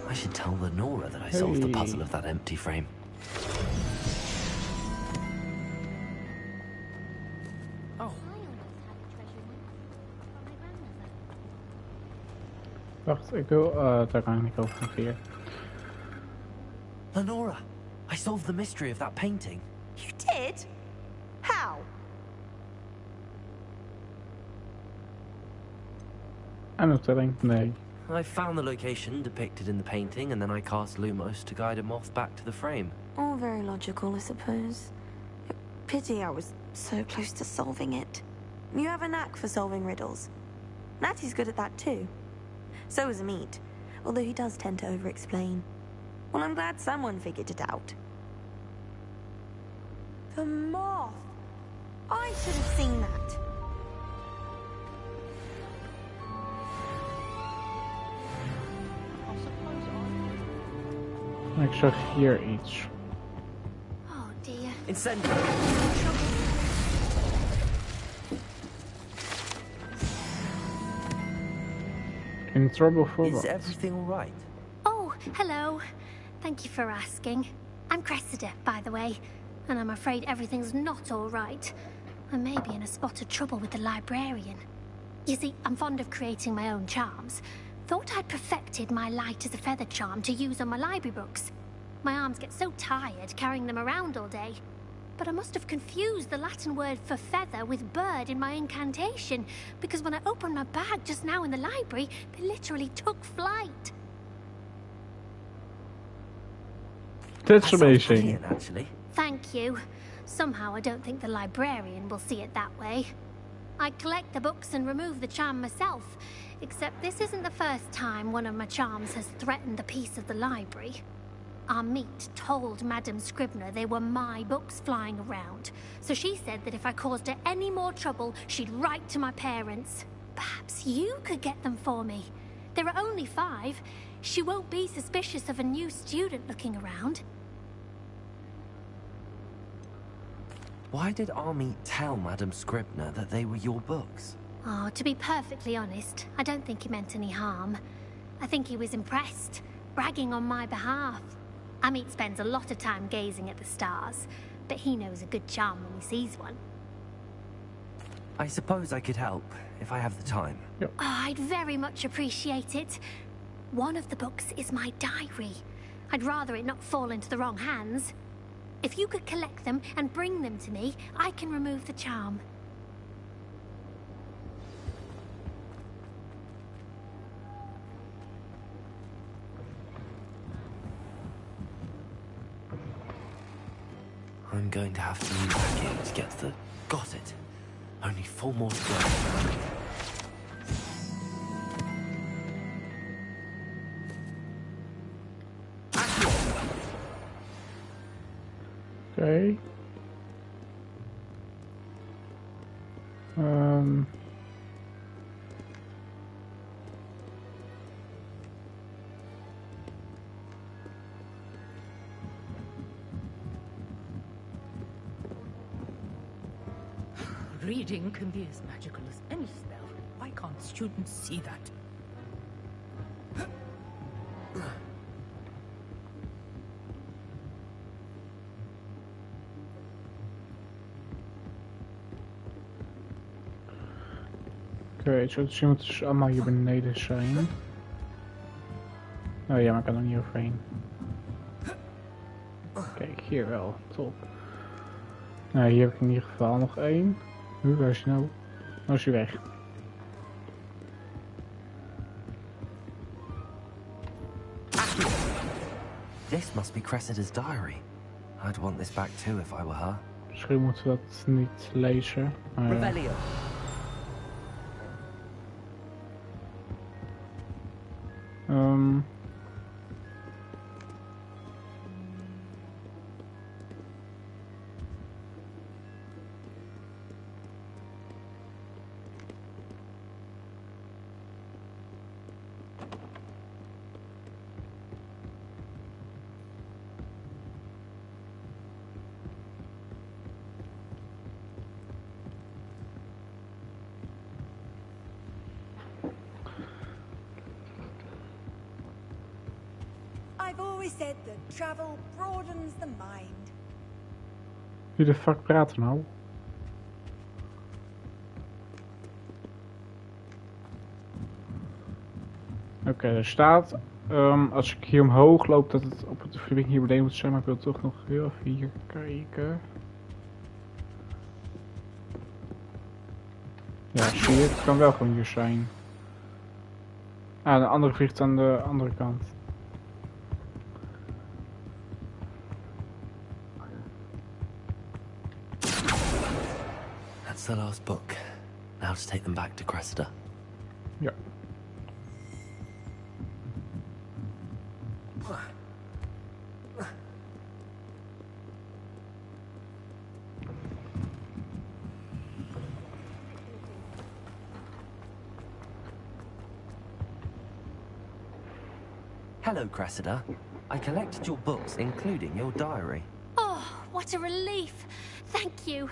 I should tell Lenora that I solved the puzzle of that empty frame. Wacht, ik wil daar kan ik niet over via. Lenora, I solved the mystery of that painting. You did? How? Aanopstelling? Nee. I found the location depicted in the painting, and then I cast Lumos to guide a moth back to the frame. All very logical, I suppose. Pity I was so close to solving it. You have a knack for solving riddles. Natty's good at that too. So is Amit, although he does tend to over-explain. Well, I'm glad someone figured it out. The moth! I should have seen that. Ik zag hier iets. Oh dear. Incendio. In trouble for Is what? everything all right? Oh, hello. Thank you for asking. I'm Cressida, by the way, and I'm afraid everything's not all right. I may be in a spot of trouble with the librarian. You see, I'm fond of creating my own charms. Thought I'd perfected my light as a feather charm to use on my library books. My arms get so tired carrying them around all day. But I must have confused the Latin word for feather with bird in my incantation, because when I opened my bag just now in the library, they literally took flight. That's amazing. Actually. Thank you. Somehow I don't think the librarian will see it that way. I collect the books and remove the charm myself, except this isn't the first time one of my charms has threatened the peace of the library. Amit told Madame Scribner they were my books flying around, so she said that if I caused her any more trouble, she'd write to my parents. Perhaps you could get them for me. There are only 5. She won't be suspicious of a new student looking around. Why did Army tell Madame Scribner that they were your books? Oh, to be perfectly honest, I don't think he meant any harm. I think he was impressed, bragging on my behalf. Amit spends a lot of time gazing at the stars, but he knows a good charm when he sees one. I suppose I could help, if I have the time. Oh, I'd very much appreciate it. One of the books is my diary. I'd rather it not fall into the wrong hands. If you could collect them and bring them to me, I can remove the charm. I'm going to have to use that key to get the... Got it. Only 4 more to go. Okay. Reading can be as magical as any spell. Why can't students see that? Oké, zo te zien moeten ze allemaal hier beneden zijn. Oh ja, maar ik kan er niet overheen. Kijk, hier wel. Top. Nou, hier heb ik in ieder geval nog één. Waar is hij nou? Nou is hij weg. This must be Cressida's diary. I'd want this back too if I were her. Misschien moeten we dat niet lezen. Rebellion. I've always said that travel broadens the mind. Wie de fuck praat er nou? Oké, er staat, als ik hier omhoog loop, dat het op de verbinding hier beneden moet zijn, maar ik wil toch nog heel even hier kijken. Ja, zie je, het kan wel gewoon hier zijn. Ah, de andere vliegt aan de andere kant. That's the last book. Now to take them back to Cressida. Ja. Hello, Cressida. I collected your books, including your diary. Oh, what a relief. Thank you.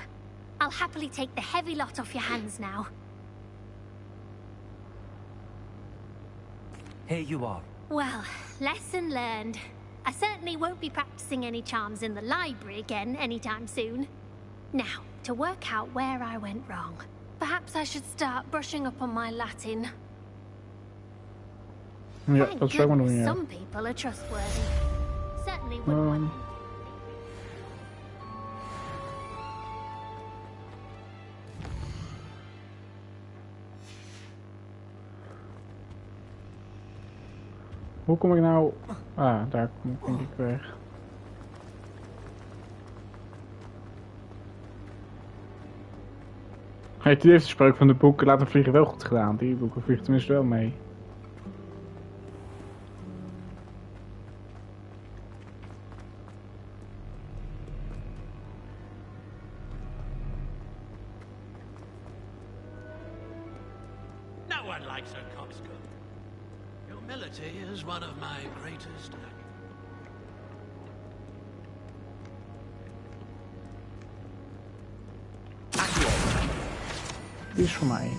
I'll happily take the heavy lot off your hands now. Here you are. Well, lesson learned. I certainly won't be practicing any charms in the library again anytime soon. Now, to work out where I went wrong. Perhaps I should start brushing up on my Latin. Ja, dat is ook maar doen, ja. Some people are trustworthy. Certainly wouldn't want... Hoe kom ik nou... Ah, daar kom ik weg. Hey, die heeft de spreuk van de boeken laten vliegen wel goed gedaan. Die boeken vliegen tenminste wel mee. No one likes a coxcomb. Humility is one of my greatest. Die is voor mij.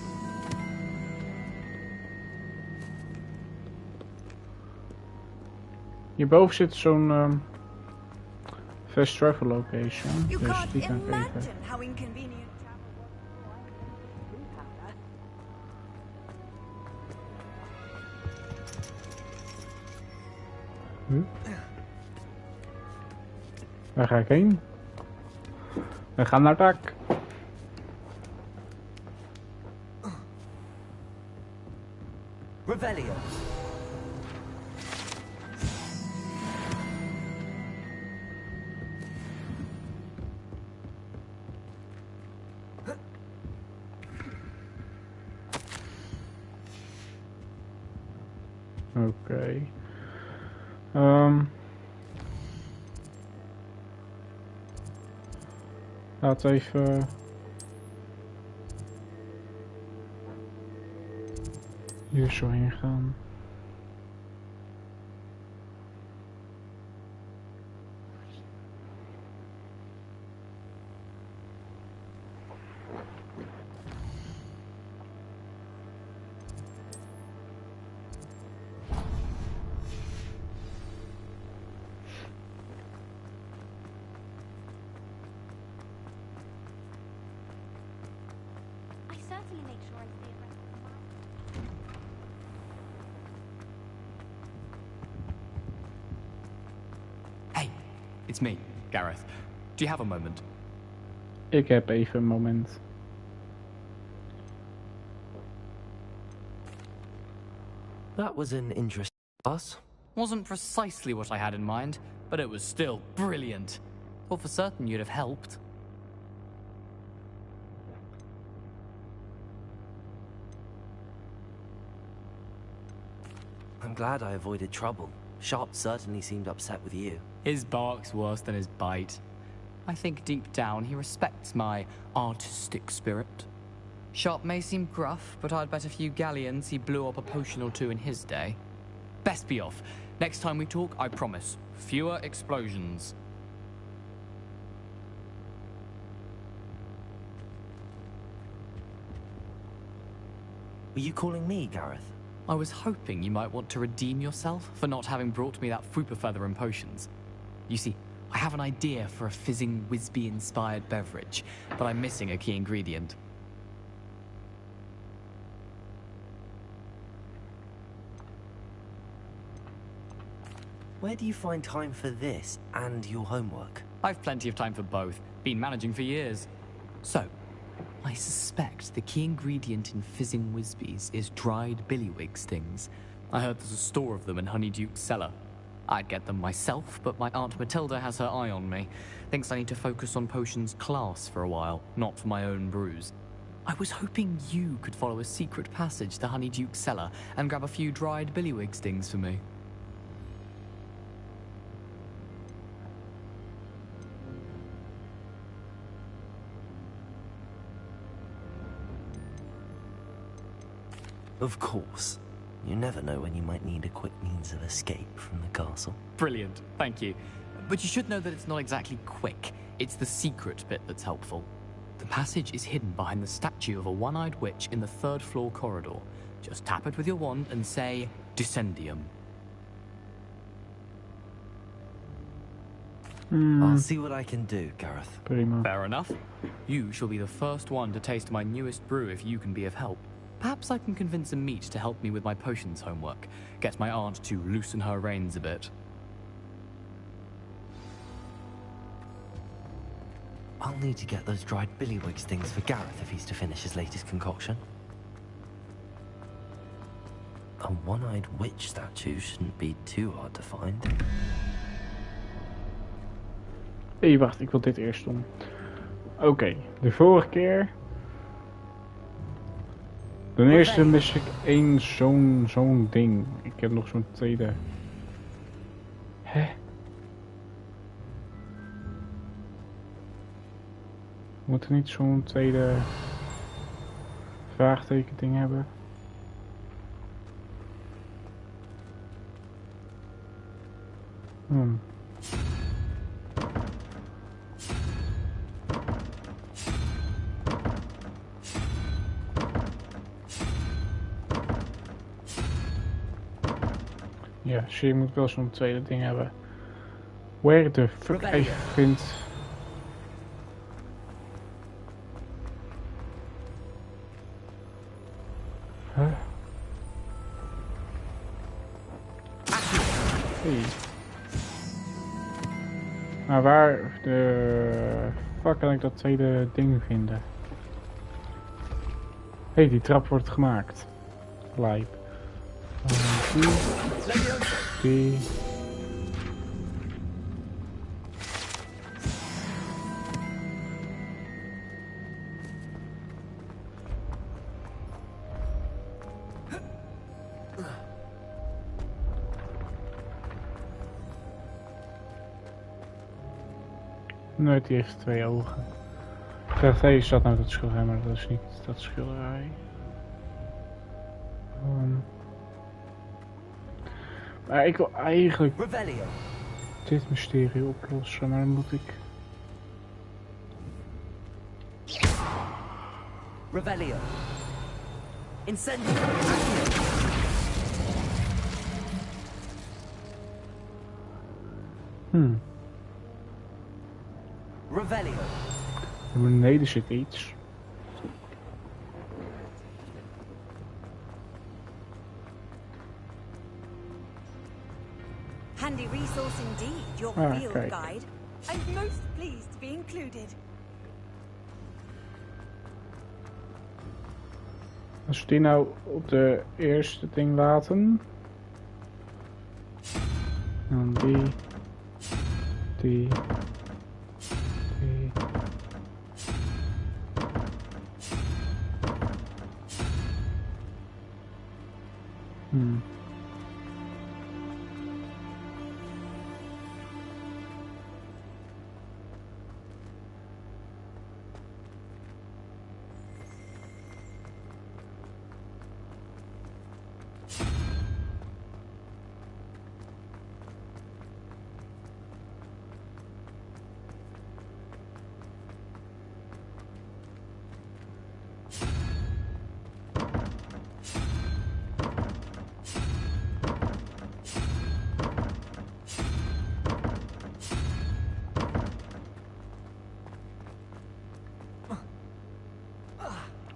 Hierboven zit zo'n fast travel location. Dus die kan ik even. Waar ga ik heen? We gaan naar het dak. Rebellion. Oké. Laten we even... hier zo heen gaan. totally make sure I stay abreast of the market. Hey, it's me, Gareth. Do you have a moment? Ik heb even een moment. That was an interesting class. Wasn't precisely what I had in mind, but it was still brilliant. Thought for certain you'd have helped. I'm glad I avoided trouble. Sharp certainly seemed upset with you. His bark's worse than his bite. I think deep down he respects my artistic spirit. Sharp may seem gruff, but I'd bet a few galleons he blew up a potion or two in his day. Best be off. Next time we talk, I promise, fewer explosions. Were you calling me, Gareth? I was hoping you might want to redeem yourself for not having brought me that Frupa feather and potions. You see, I have an idea for a fizzing Wisby-inspired beverage, but I'm missing a key ingredient. Where do you find time for this and your homework? I've plenty of time for both. Been managing for years. So, I suspect the key ingredient in fizzing Wisbies is dried billywig stings. I heard there's a store of them in Honeyduke's cellar. I'd get them myself, but my Aunt Matilda has her eye on me. Thinks I need to focus on potions class for a while, not for my own brews. I was hoping you could follow a secret passage to Honeyduke's cellar and grab a few dried billywig stings for me. Of course. You never know when you might need a quick means of escape from the castle. Brilliant, thank you. But you should know that it's not exactly quick. It's the secret bit that's helpful. The passage is hidden behind the statue of a one-eyed witch in the third-floor corridor. Just tap it with your wand and say, Descendium. I'll see what I can do, Gareth. Fair enough. You shall be the first one to taste my newest brew if you can be of help. Perhaps I can convince a meat to help me with my potions homework. Get my aunt to loosen her reins a bit. I'll need to get those dried billywig stings for Gareth if he's to finish his latest concoction. A one-eyed witch statue shouldn't be too hard to find. Hé, wacht, ik wil dit eerst doen. Oké, de vorige keer... Ten eerste mis ik één zo'n ding. Ik heb nog zo'n tweede... Hè? We moeten niet zo'n tweede... vraagteken ding hebben. Ja, je moet wel zo'n tweede ding hebben. Where the fuck I vind... Huh? Hey. Maar waar de fuck kan ik dat tweede ding vinden? Hé, die trap wordt gemaakt. Lijp. Die. Nee, die heeft twee ogen. Ik dacht, hé, is dat nou dat schilderij, maar dat is niet dat schilderij. Maar ik wil eigenlijk dit mysterie oplossen, maar dan moet ik... Revelio. Incendio. Revelio. Beneden zit iets. your field guide. I'm most pleased to be included. Als we die nou op de eerste ding laten. Dan die.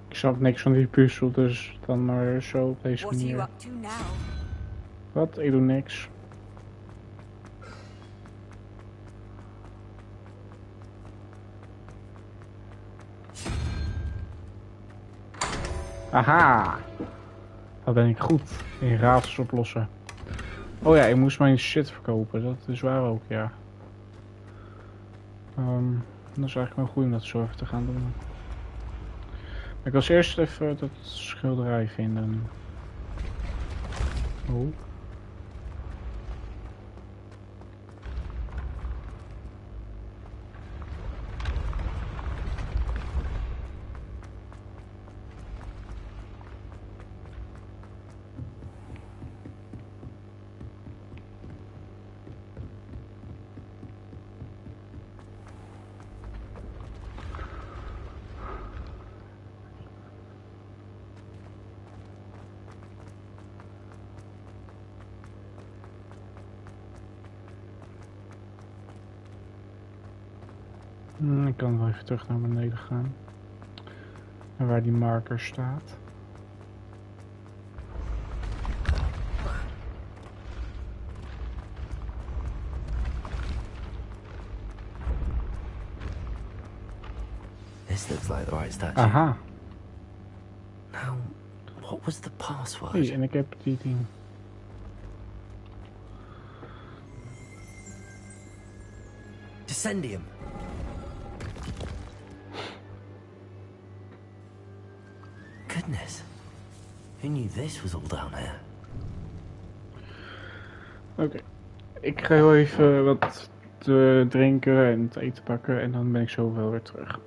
Ik snap niks van die puzzel, dus dan maar zo op deze manier. Wat? Ik doe niks. Aha! Dat ben ik goed in raadsels oplossen. Oh ja, ik moest mijn shit verkopen. Dat is waar ook, ja. Dat is eigenlijk wel goed om dat zo even te gaan doen. Ik was eerst even dat schilderij vinden. Oh. Ik kan wel even terug naar beneden gaan. En waar die marker staat. This looks like the right statue. Aha. Now, what was the password? Hey, en ik heb die ding. Descendium. Goodness. Who knew this was all down here? Oké. Ik ga heel even wat te drinken en te eten pakken en dan ben ik zo wel weer terug.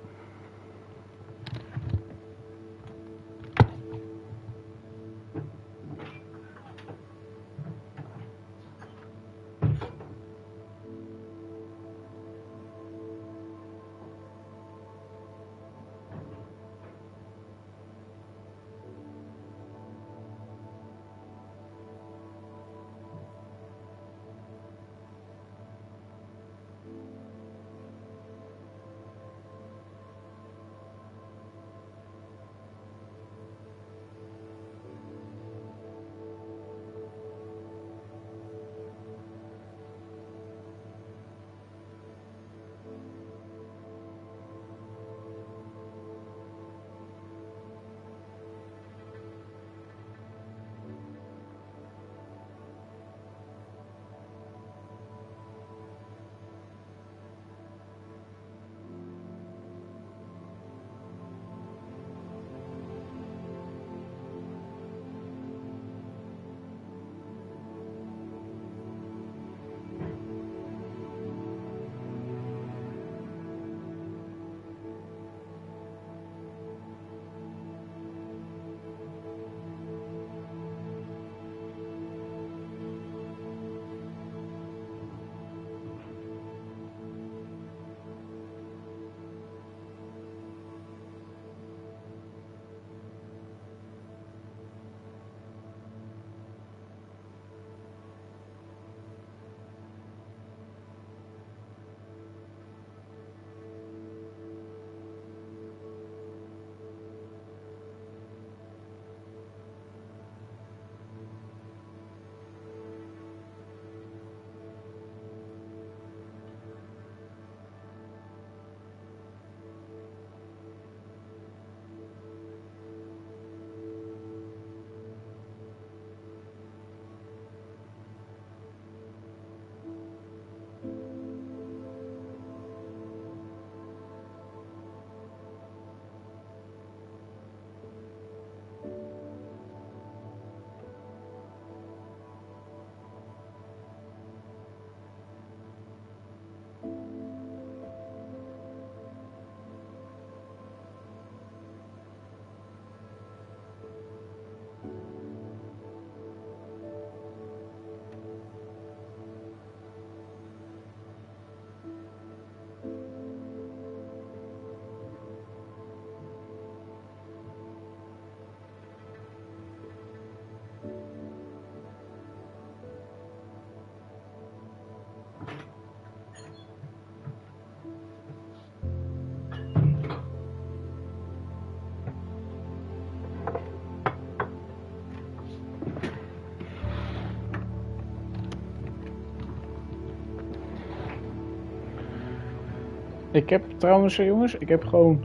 Ik heb trouwens, jongens, ik heb gewoon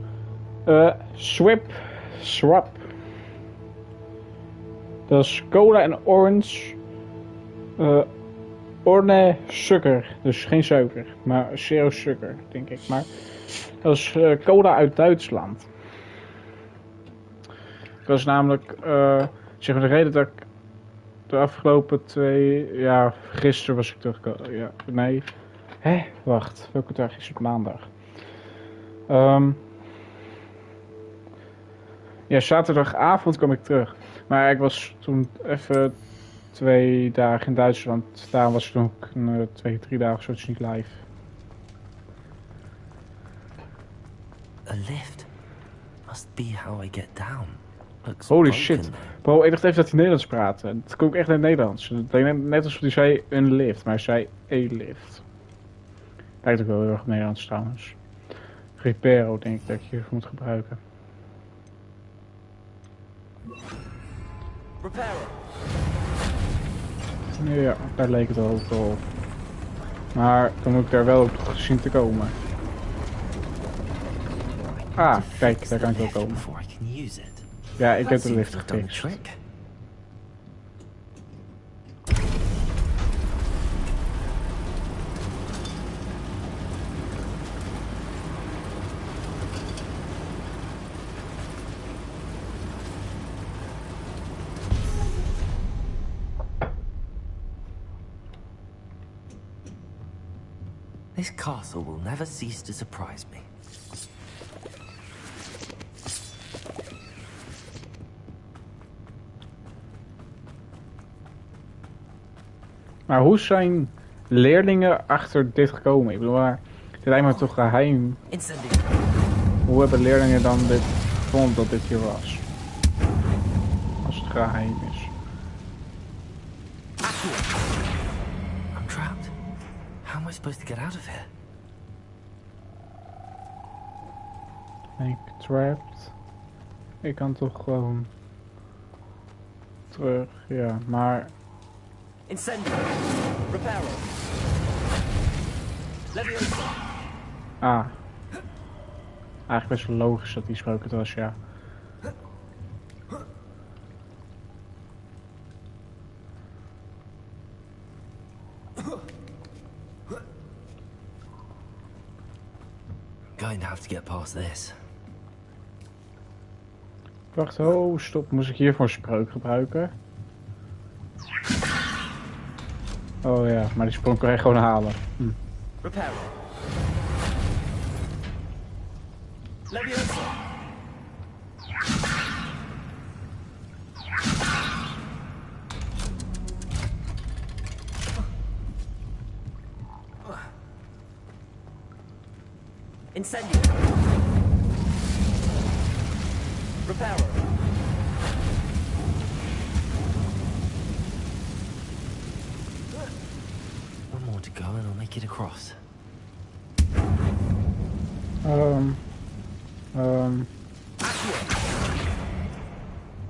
Swap. Dat is cola en orange. Orne suiker. Dus geen suiker, maar zero suiker, denk ik. Maar dat is cola uit Duitsland. Dat is namelijk, zeg maar de reden dat ik de afgelopen gisteren was ik teruggekomen. Ja, nee. Wacht, welke dag is het? Maandag. Ja, zaterdagavond kwam ik terug. Maar ik was toen even 2 dagen in Duitsland. Daarom was het ook 2, 3 dagen zo niet live. A lift must be how I get down. Holy shit. Bro, ik dacht even dat hij Nederlands praatte. Het klonk echt in het Nederlands. Net alsof hij zei een lift, maar hij zei een lift. Lijkt ook wel heel erg Nederlands trouwens. Reparo denk ik dat je hiervoor moet gebruiken. Ja, daar leek het ook wel op. Maar dan moet ik daar wel op zien te komen. Ah, kijk, daar kan ik wel komen. Ja, ik heb de lift gefixt. This castle will never cease to surprise me. Maar hoe zijn leerlingen achter dit gekomen? Ik bedoel, maar dit lijkt me toch geheim. Hoe hebben leerlingen dan dit gevonden dat dit hier was? Als het geheim is. I'm trapped. How am I supposed to get out of here? Ben ik trapped? Ik kan toch gewoon terug, ja, maar... Incendio. Reparo. Leviosa. Ah. Eigenlijk best wel logisch dat die sprook het was, ja. Going to have to get past this. Wacht, oh, stop. Moest ik hiervoor een spreuk gebruiken? Oh ja, maar die sprong kan je gewoon halen. Reparo. Leviosa. Incendio. Reparo. One more to go and I'll make it across.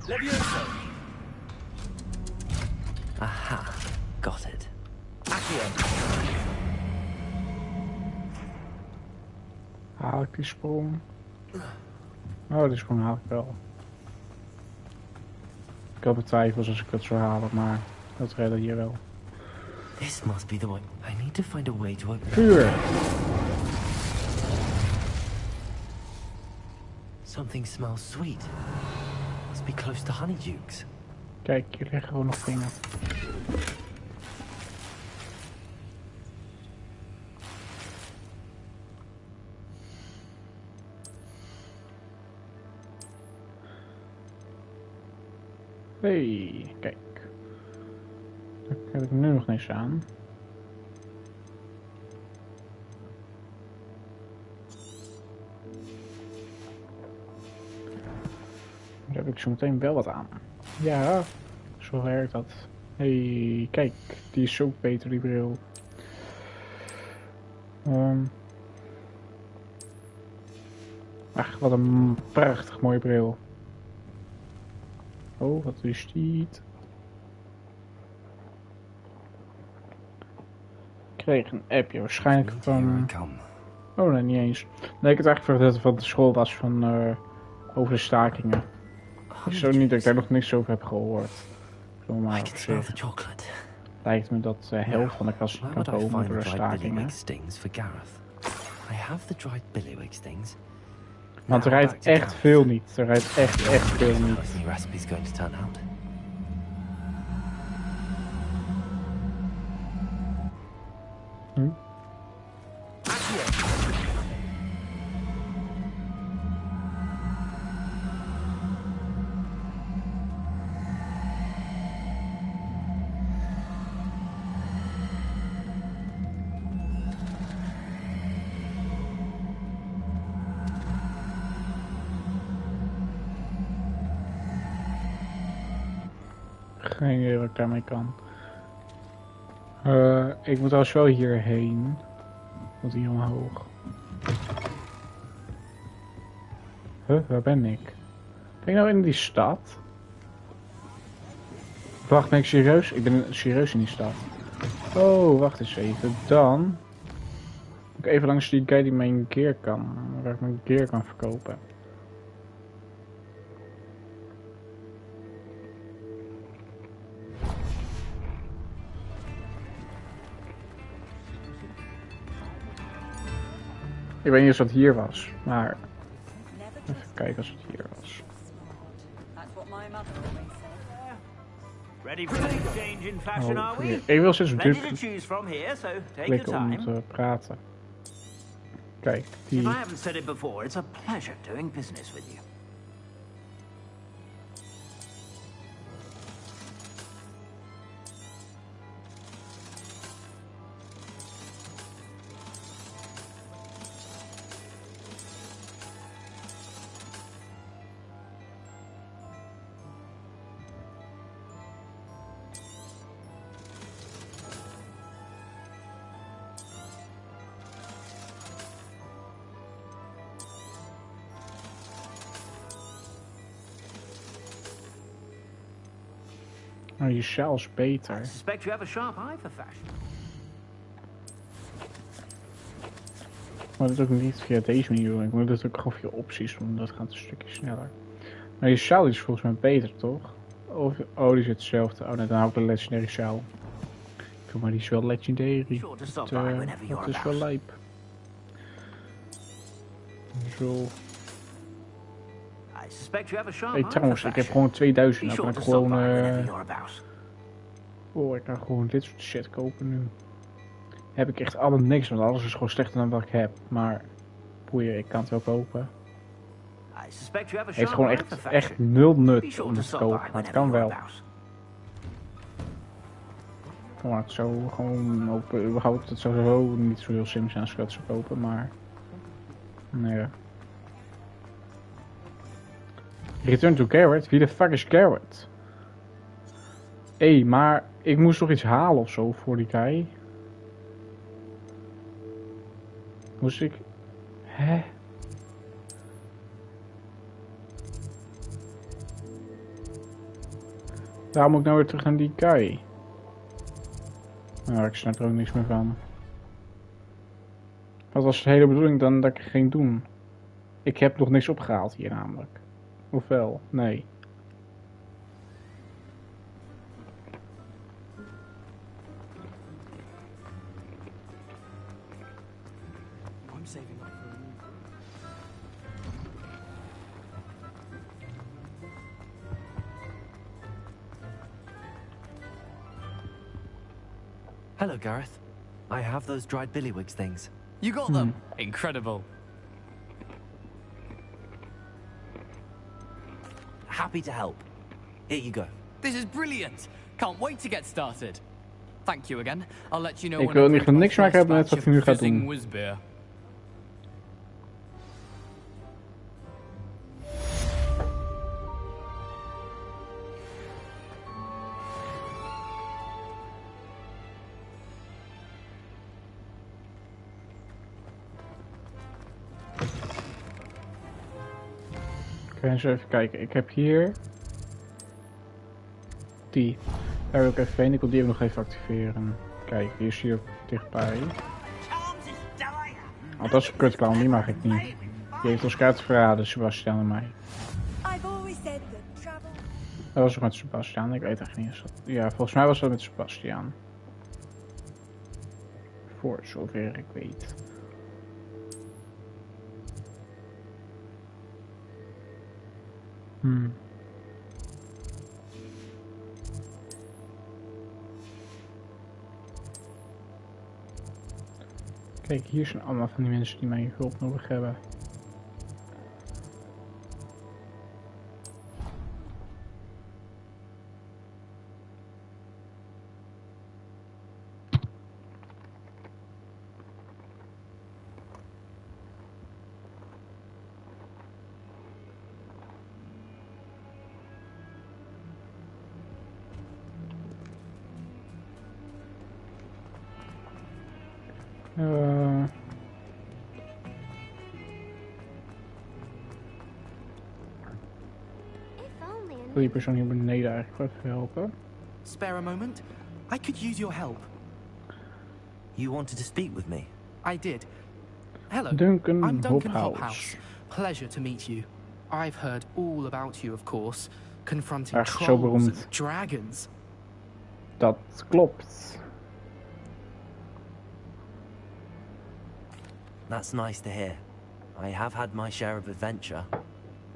Leviosa. Aha, got it. Accio. Haal ik die sprong? Oh, die sprong haal ik wel. Ik had betwijfels als ik dat zou halen, maar dat redde hier wel. This must be the way. I need to find a way to open. Vuur! Something smells sweet. Must be close to honeydukes. Kijk, hier liggen gewoon nog dingen. Hey, kijk. Daar heb ik nu nog niks aan. Daar heb ik zo meteen wel wat aan. Ja, zo werkt dat. Hey, kijk, die is ook beter, die bril. Ach, wat een prachtig mooie bril. Oh, wat is dit? Ik kreeg een appje, waarschijnlijk van Oh nee, niet eens. Nee, ik had eigenlijk vergeten dat het van de school was van over de stakingen. Ik zo niet dat ik daar nog niks over heb gehoord. Maar op zich lijkt me dat de helft van de kast kan komen door de stakingen. Want er rijdt echt veel niet. Er rijdt echt veel niet. Hm? Geen idee wat ik daarmee kan. Ik moet als wel hierheen. Moet hier omhoog. Waar ben ik? Ben ik nou in die stad? Wacht, ben ik serieus? Ik ben serieus in die stad. Oh, wacht eens even. Dan moet ik even langs die guy die mijn gear kan. Waar ik mijn gear kan verkopen. Ik weet niet eens wat hier was, maar even kijken als het hier was. Oh, ik wil sinds dit klikken om te praten. Kijk, die... Oh, je sjaal is beter. Maar dat is ook niet via deze manier doen. Ik moet dat ook gewoon via opties doen. Dat gaat een stukje sneller. Maar je sjaal is volgens mij beter, toch? Oh, die zit hetzelfde. Oh nee, dan hou ik de legendary sjaal. Maar die is wel legendary. Dat is wel lijp. Zo. Hey, trouwens, ik heb gewoon 2000. Dan kan ik gewoon... Oh, ik kan gewoon dit soort shit kopen nu. Heb ik echt allemaal niks, want alles is gewoon slechter dan wat ik heb. Maar, boeien, ik kan het wel kopen. Het heeft gewoon echt nul nut om het te kopen, maar het kan wel. Maar het zou gewoon ook, überhaupt, het zou zo niet zo heel sim zijn als ik dat zou kopen, maar... Nee. Return to Garrett? Wie de fuck is Garrett? Hé, maar ik moest toch iets halen of zo voor die guy? Moest ik... Hè? Waarom moet ik nou weer terug naar die guy? Nou, ik snap er ook niks meer van. Wat was de hele bedoeling dan dat ik het ging doen? Ik heb nog niks opgehaald hier namelijk. Of wel? Nee. Hello, Gareth. I have those dried billywigs things. You got them? Incredible. Happy to help. Here you go. This is brilliant. Can't wait to get started. Thank you again. I'll let you know. Ik wil niet van niks maken hebben met wat hij nu gaat doen. Eens even kijken. Ik heb hier die. Daar wil ik even heen. Ik wil die ook nog even activeren. Kijk, die is hier dichtbij. Want dat is een kutclown, die mag ik niet. Die heeft ons kaart verraden, Sebastian en mij. Dat was ook met Sebastian, ik weet echt niet eens. Ja, volgens mij was dat met Sebastian. Voor zover ik weet. Kijk, hier zijn allemaal van die mensen die mijn hulp nodig hebben. Die persoon hier beneden eigenlijk wel even helpen. Spare a moment? I could use your help. You wanted to speak with me? I did. Hello, Duncan I'm Duncan Hophouse. Hophouse. Pleasure to meet you. I've heard all about you, of course. Confronting Echt zo trolls beroemd. and dragons. Dat klopt. That's nice to hear. I have had my share of adventure.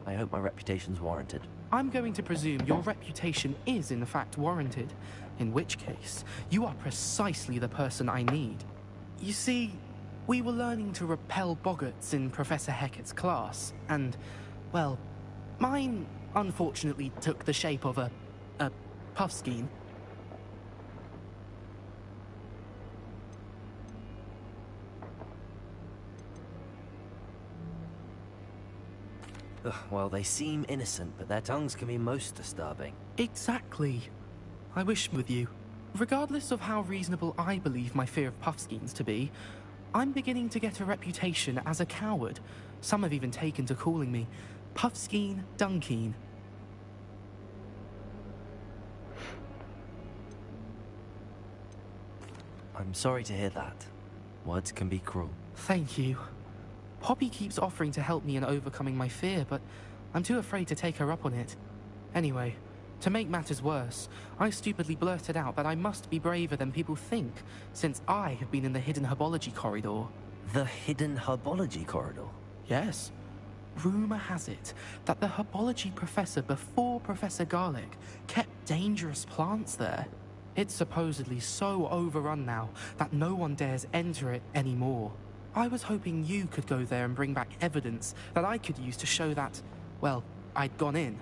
I hope my reputation's warranted. I'm going to presume your reputation is in fact warranted, in which case, you are precisely the person I need. You see, we were learning to repel boggarts in Professor Hecat's class, and, well, mine unfortunately took the shape of a puffskein. Ugh, well, they seem innocent, but their tongues can be most disturbing. Exactly. I wish with you. Regardless of how reasonable I believe my fear of puffskeins to be, I'm beginning to get a reputation as a coward. Some have even taken to calling me Puffskein Dunkeen. I'm sorry to hear that. Words can be cruel. Thank you. Poppy keeps offering to help me in overcoming my fear, but I'm too afraid to take her up on it. Anyway, to make matters worse, I stupidly blurted out that I must be braver than people think, since I have been in the hidden herbology corridor. The hidden herbology corridor? Yes. Rumor has it that the herbology professor before Professor Garlic kept dangerous plants there. It's supposedly so overrun now that no one dares enter it anymore. I was hoping you could go there and bring back evidence that I could use to show that, well, I'd gone in.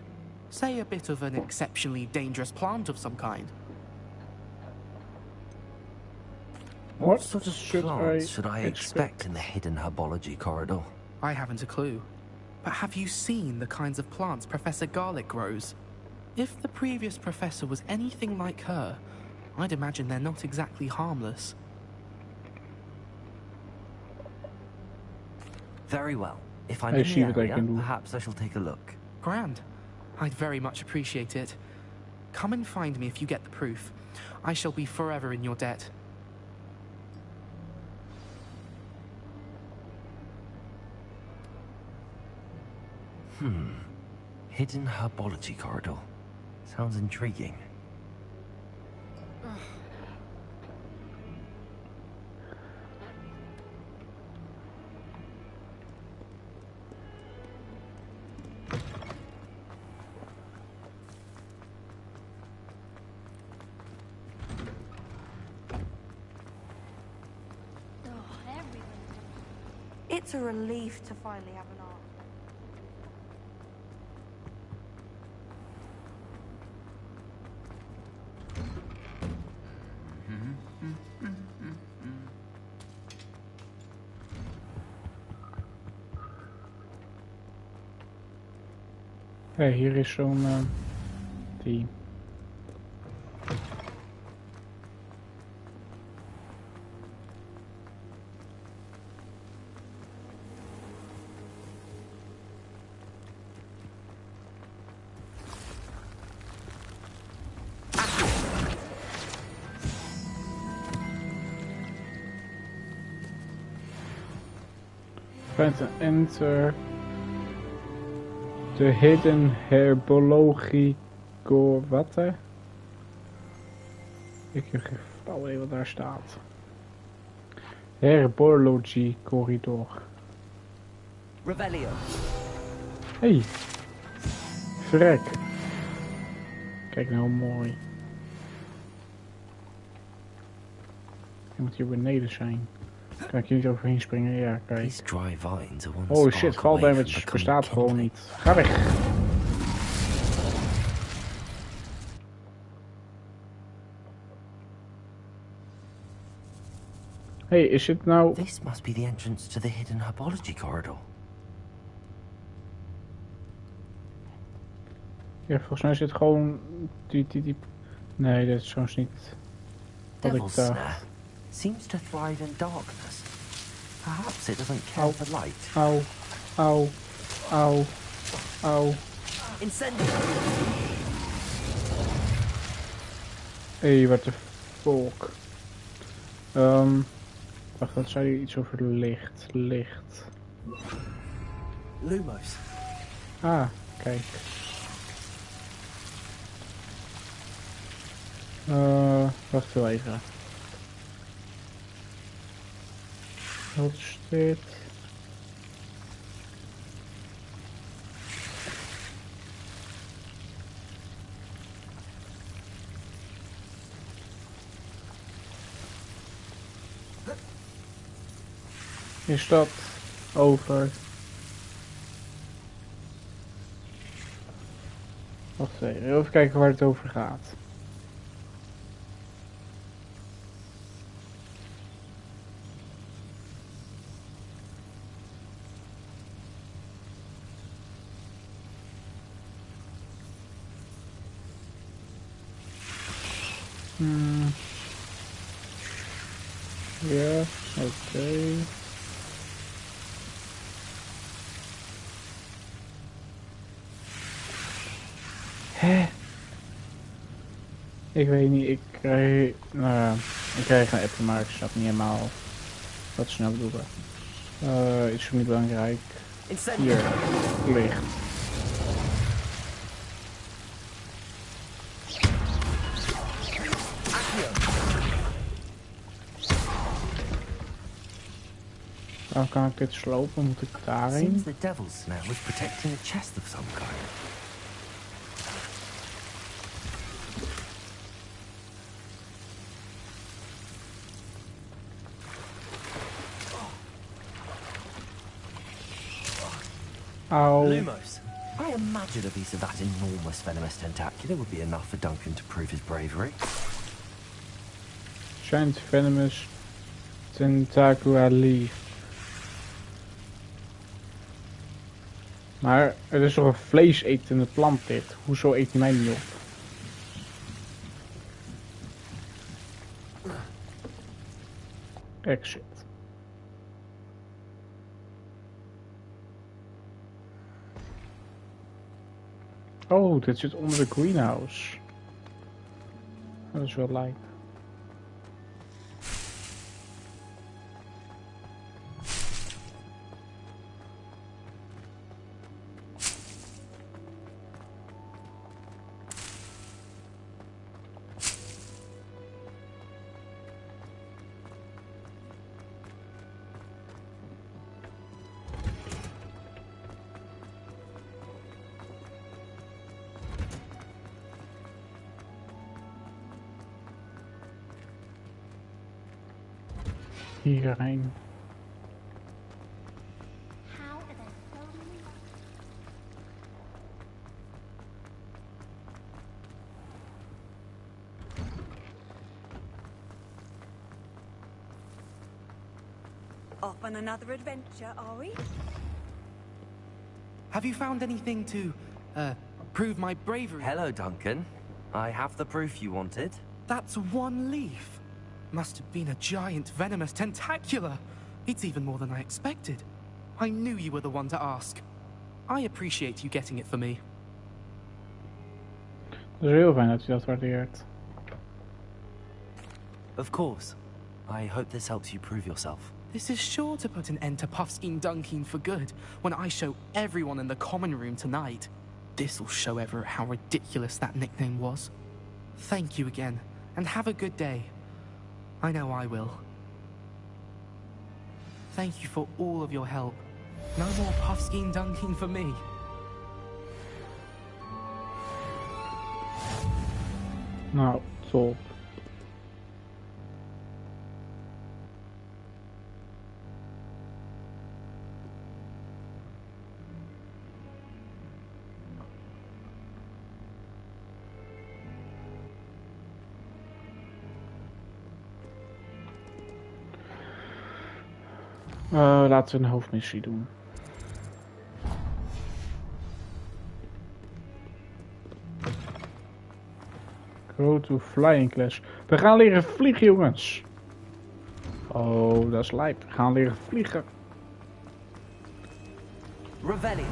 Say a bit of an exceptionally dangerous plant of some kind. What sort of plants should I expect in the hidden herbology corridor? I haven't a clue. But have you seen the kinds of plants Professor Garlic grows? If the previous professor was anything like her, I'd imagine they're not exactly harmless. Very well. If I'm in the area, perhaps I shall take a look. Grand. I'd very much appreciate it. Come and find me if you get the proof. I shall be forever in your debt. Hidden herbology corridor. Sounds intriguing. It's a relief to finally have an art. Hey, hier is zo'n die. Find and enter the hidden herbological... Wat hè? Ik heb geen flauw idee wat daar staat. Herbology corridor. Revelio. Hey. Vrek. Kijk nou mooi. Je moet hier beneden zijn. Kan ik hier niet overheen springen? Ja, kijk. Holy shit, fall damage bestaat gewoon niet. Ga weg. Hey, is dit nou... This must be the entrance to the hidden herbology corridor. Ja, volgens mij zit gewoon die... Nee, dat is trouwens niet wat ik dacht. Seems to thrive in darkness. Perhaps it doesn't care for light. Auw, auw, auw, auw. Incendio. Hey, wat de fuck. Wacht, wat zei je iets over licht? Licht. Lumos. Ah, kijk. Wacht wel even. Wat is dit? Is dat over? Wacht even kijken waar het over gaat. Ja, oké. Hè? Ik weet niet, ik krijg een app, maar ik snap niet helemaal wat ze nou bedoelen. Iets niet belangrijk. Hier, licht. Dan kan ik dit slopen, moet ik daarheen? Seems the devil's snare was protecting a chest of some kind. Ow. Lumos. I imagine a piece of that enormous venomous tentacular would be enough for Duncan to prove his bravery. Giant venomous tentacular leaf. Maar het is toch een vleesetende plant dit? Hoezo eet hij mij niet op? Exit. Oh, dit zit onder de greenhouse. Dat is wel lijp. Hierheen. Off on another adventure, are we? Have you found anything to, prove my bravery? Hello, Duncan. I have the proof you wanted. That's one leaf. Must have been a giant venomous tentacular. It's even more than I expected. I knew you were the one to ask. I appreciate you getting it for me. Dat is heel fijn dat je dat waardeert. Of course. I hope this helps you prove yourself. This is sure to put an end to Puffskein Dunking for good when I show everyone in the common room tonight. This'll show Everett how ridiculous that nickname was. Thank you again, and have a good day. I know I will. Thank you for all of your help. No more Puffskein Dunking for me. Nou, top. Laten we een hoofdmissie doen. Go to flying class. We gaan leren vliegen, jongens. Oh, dat is lijp. We gaan leren vliegen. Revelio.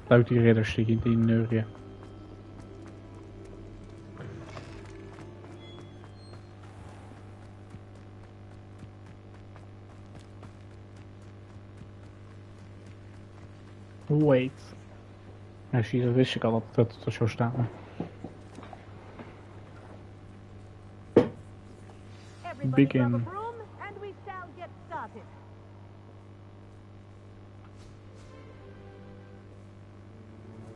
Leuk die ridders die neurien. Wait. Ja, zie je, dat wist ik al dat het er zo staat. Begin.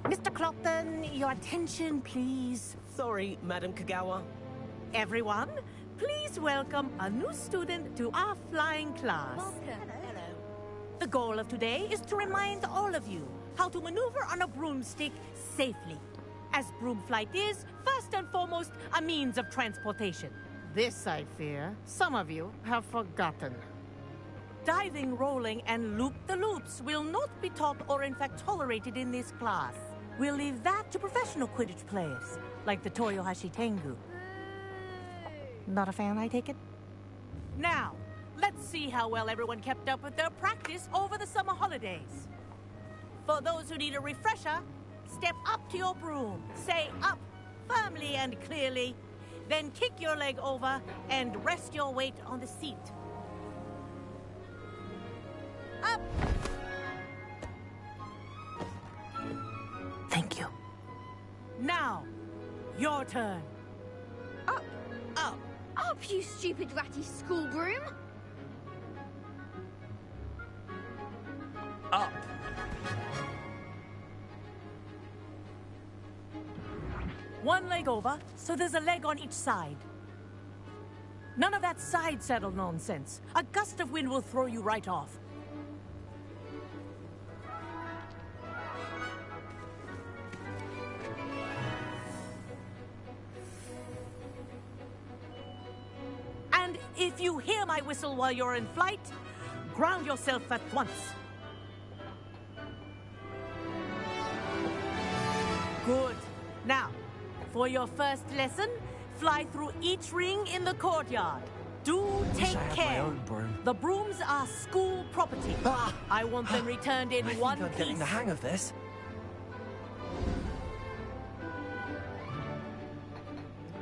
Mr. Clopton, your attention, please. Sorry, Madam Kagawa. Everyone, please welcome a new student to our flying class. Welcome. Hello. The goal of today is to remind all of you how to maneuver on a broomstick safely, as broom flight is, first and foremost, a means of transportation. This, I fear, some of you have forgotten. Diving, rolling, and loop-the-loops will not be taught or in fact tolerated in this class. We'll leave that to professional Quidditch players, like the Toyohashi Tengu. Not a fan, I take it? Now, let's see how well everyone kept up with their practice over the summer holidays. For those who need a refresher, step up to your broom, say up firmly and clearly, then kick your leg over and rest your weight on the seat. Up! Thank you. Now, your turn. Up! Up! Up, you stupid ratty school broom! Up. One leg over, so there's a leg on each side. None of that side saddle nonsense. A gust of wind will throw you right off. And if you hear my whistle while you're in flight, ground yourself at once. Good. Now, for your first lesson, fly through each ring in the courtyard. Do take care. My own broom. The brooms are school property. I want them returned in one I'm piece. getting the hang of this.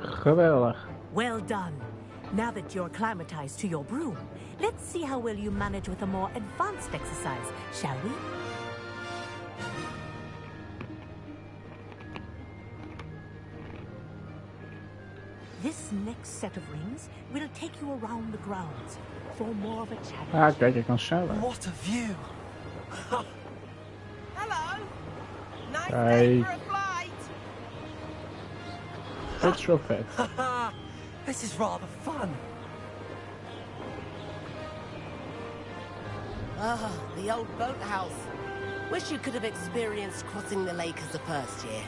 Geweldig. Well done. Now that you're acclimatized to your broom, let's see how well you manage with a more advanced exercise, shall we? This next set of rings will take you around the grounds for more of a challenge. Ah, kijk, ik kan zeilen. What a view! Hello! Nice day for a flight! Het is zo vet. This is rather fun. Ah, the old boathouse. Wish you could have experienced crossing the lake as a first year.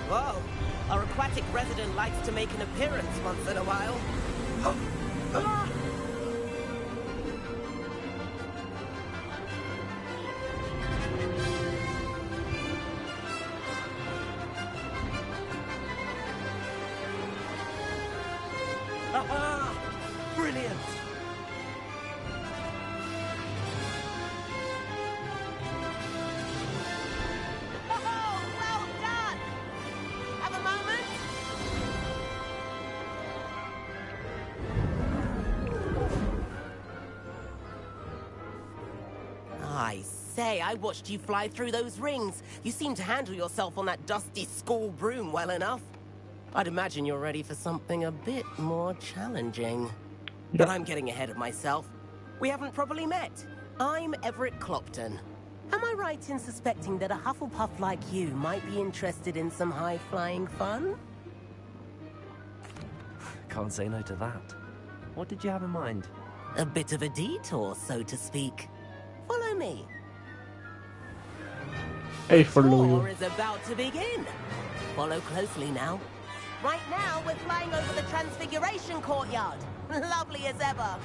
Whoa! I require aquatic resident likes to make an appearance once in a while. Aha! Brilliant! Oh, well done! Have a moment? I say, I watched you fly through those rings. You seem to handle yourself on that dusty school broom well enough. I'd imagine you're ready for something a bit more challenging. But I'm getting ahead of myself. We haven't properly met. I'm Everett Clopton. Am I right in suspecting that a Hufflepuff like you might be interested in some high-flying fun? Can't say no to that. What did you have in mind? A bit of a detour, so to speak. Follow me. Hey, follow The tour you. is about to begin. Follow closely now. Right now, we're flying over the Transfiguration Courtyard. Lovely as ever.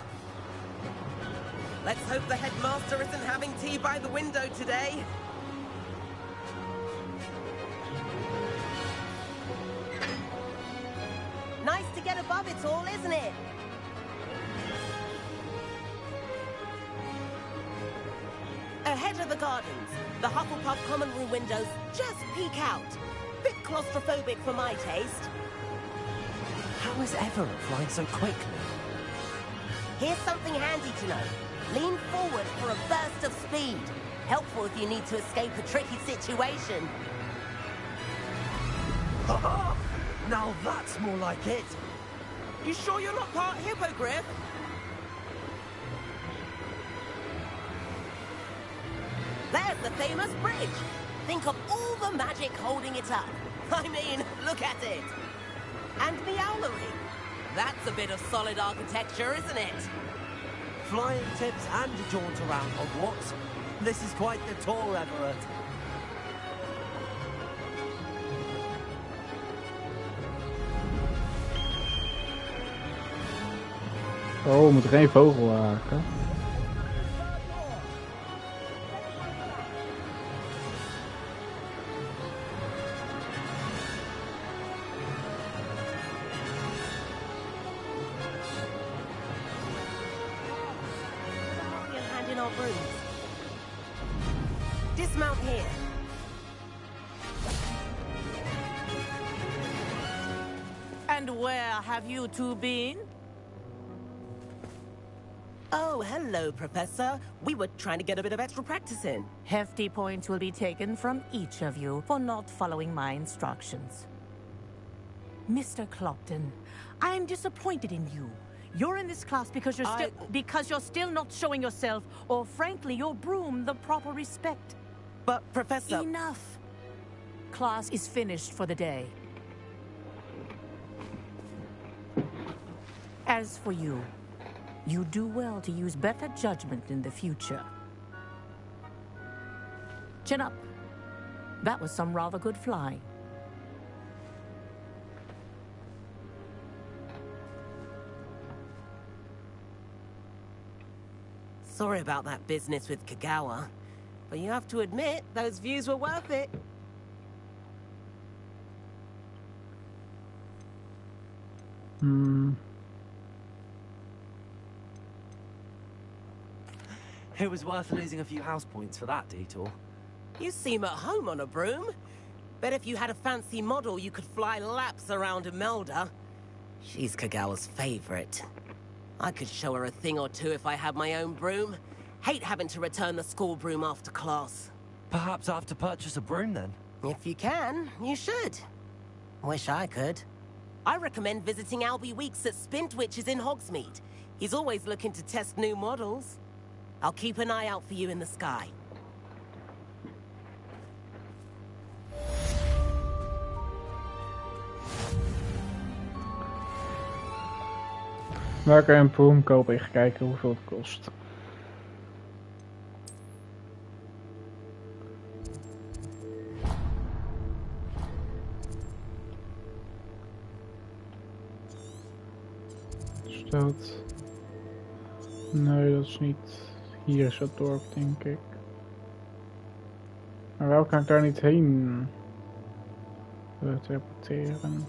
Let's hope the headmaster isn't having tea by the window today. Nice to get above it all, isn't it? Ahead of the gardens, the Hufflepuff common room windows just peek out. Bit claustrophobic for my taste. How is Everett flying so quickly? Here's something handy to know. Lean forward for a burst of speed. Helpful if you need to escape a tricky situation. Now that's more like it. You sure you're not part hippogriff? There's the famous bridge. Think of all the magic holding it up. I mean, look at it. And the owlery. That's a bit of solid architecture, isn't it? Flying tips and a jaunt around Hogwarts. This is quite the tour, Everett. Oh, we moeten geen vogel haken. Hand in our brooms. Dismount here. And where have you two been? Oh, hello, Professor. We were trying to get a bit of extra practice in. Hefty points will be taken from each of you for not following my instructions. Mr. Clopton, I am disappointed in you. You're in this class because you're still not showing yourself, or frankly, your broom, the proper respect. But, Professor... Enough. Class is finished for the day. As for you, you do well to use better judgment in the future. Chin up. That was some rather good flying. Sorry about that business with Kagawa, but you have to admit, those views were worth it. It was worth losing a few house points for that detour. You seem at home on a broom. Bet if you had a fancy model, you could fly laps around Imelda. She's Kagawa's favorite. I could show her a thing or two if I had my own broom. Hate having to return the school broom after class. Perhaps I have to purchase a broom then? If you can, you should. Wish I could. I recommend visiting Albie Weeks at Spintwitches in Hogsmeade. He's always looking to test new models. I'll keep an eye out for you in the sky. Waar kan je een broom kopen? Ik ga kijken hoeveel het kost. dat? Nee, dat is niet. Hier is het dorp, denk ik. Maar wel kan ik daar niet heen teleporteren.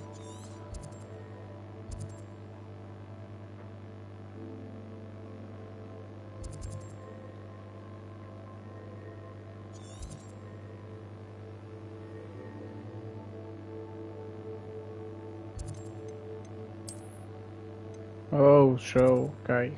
Oh, zo, kijk.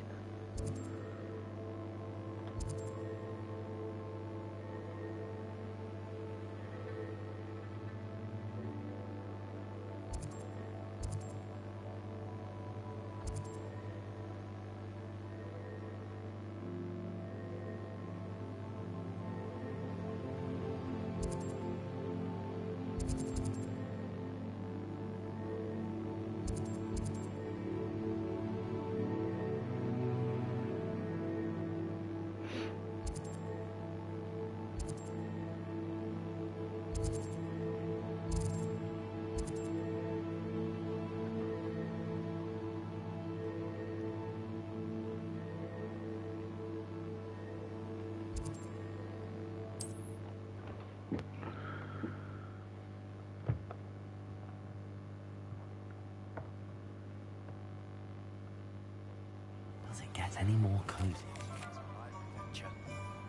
Does it get any more cozy?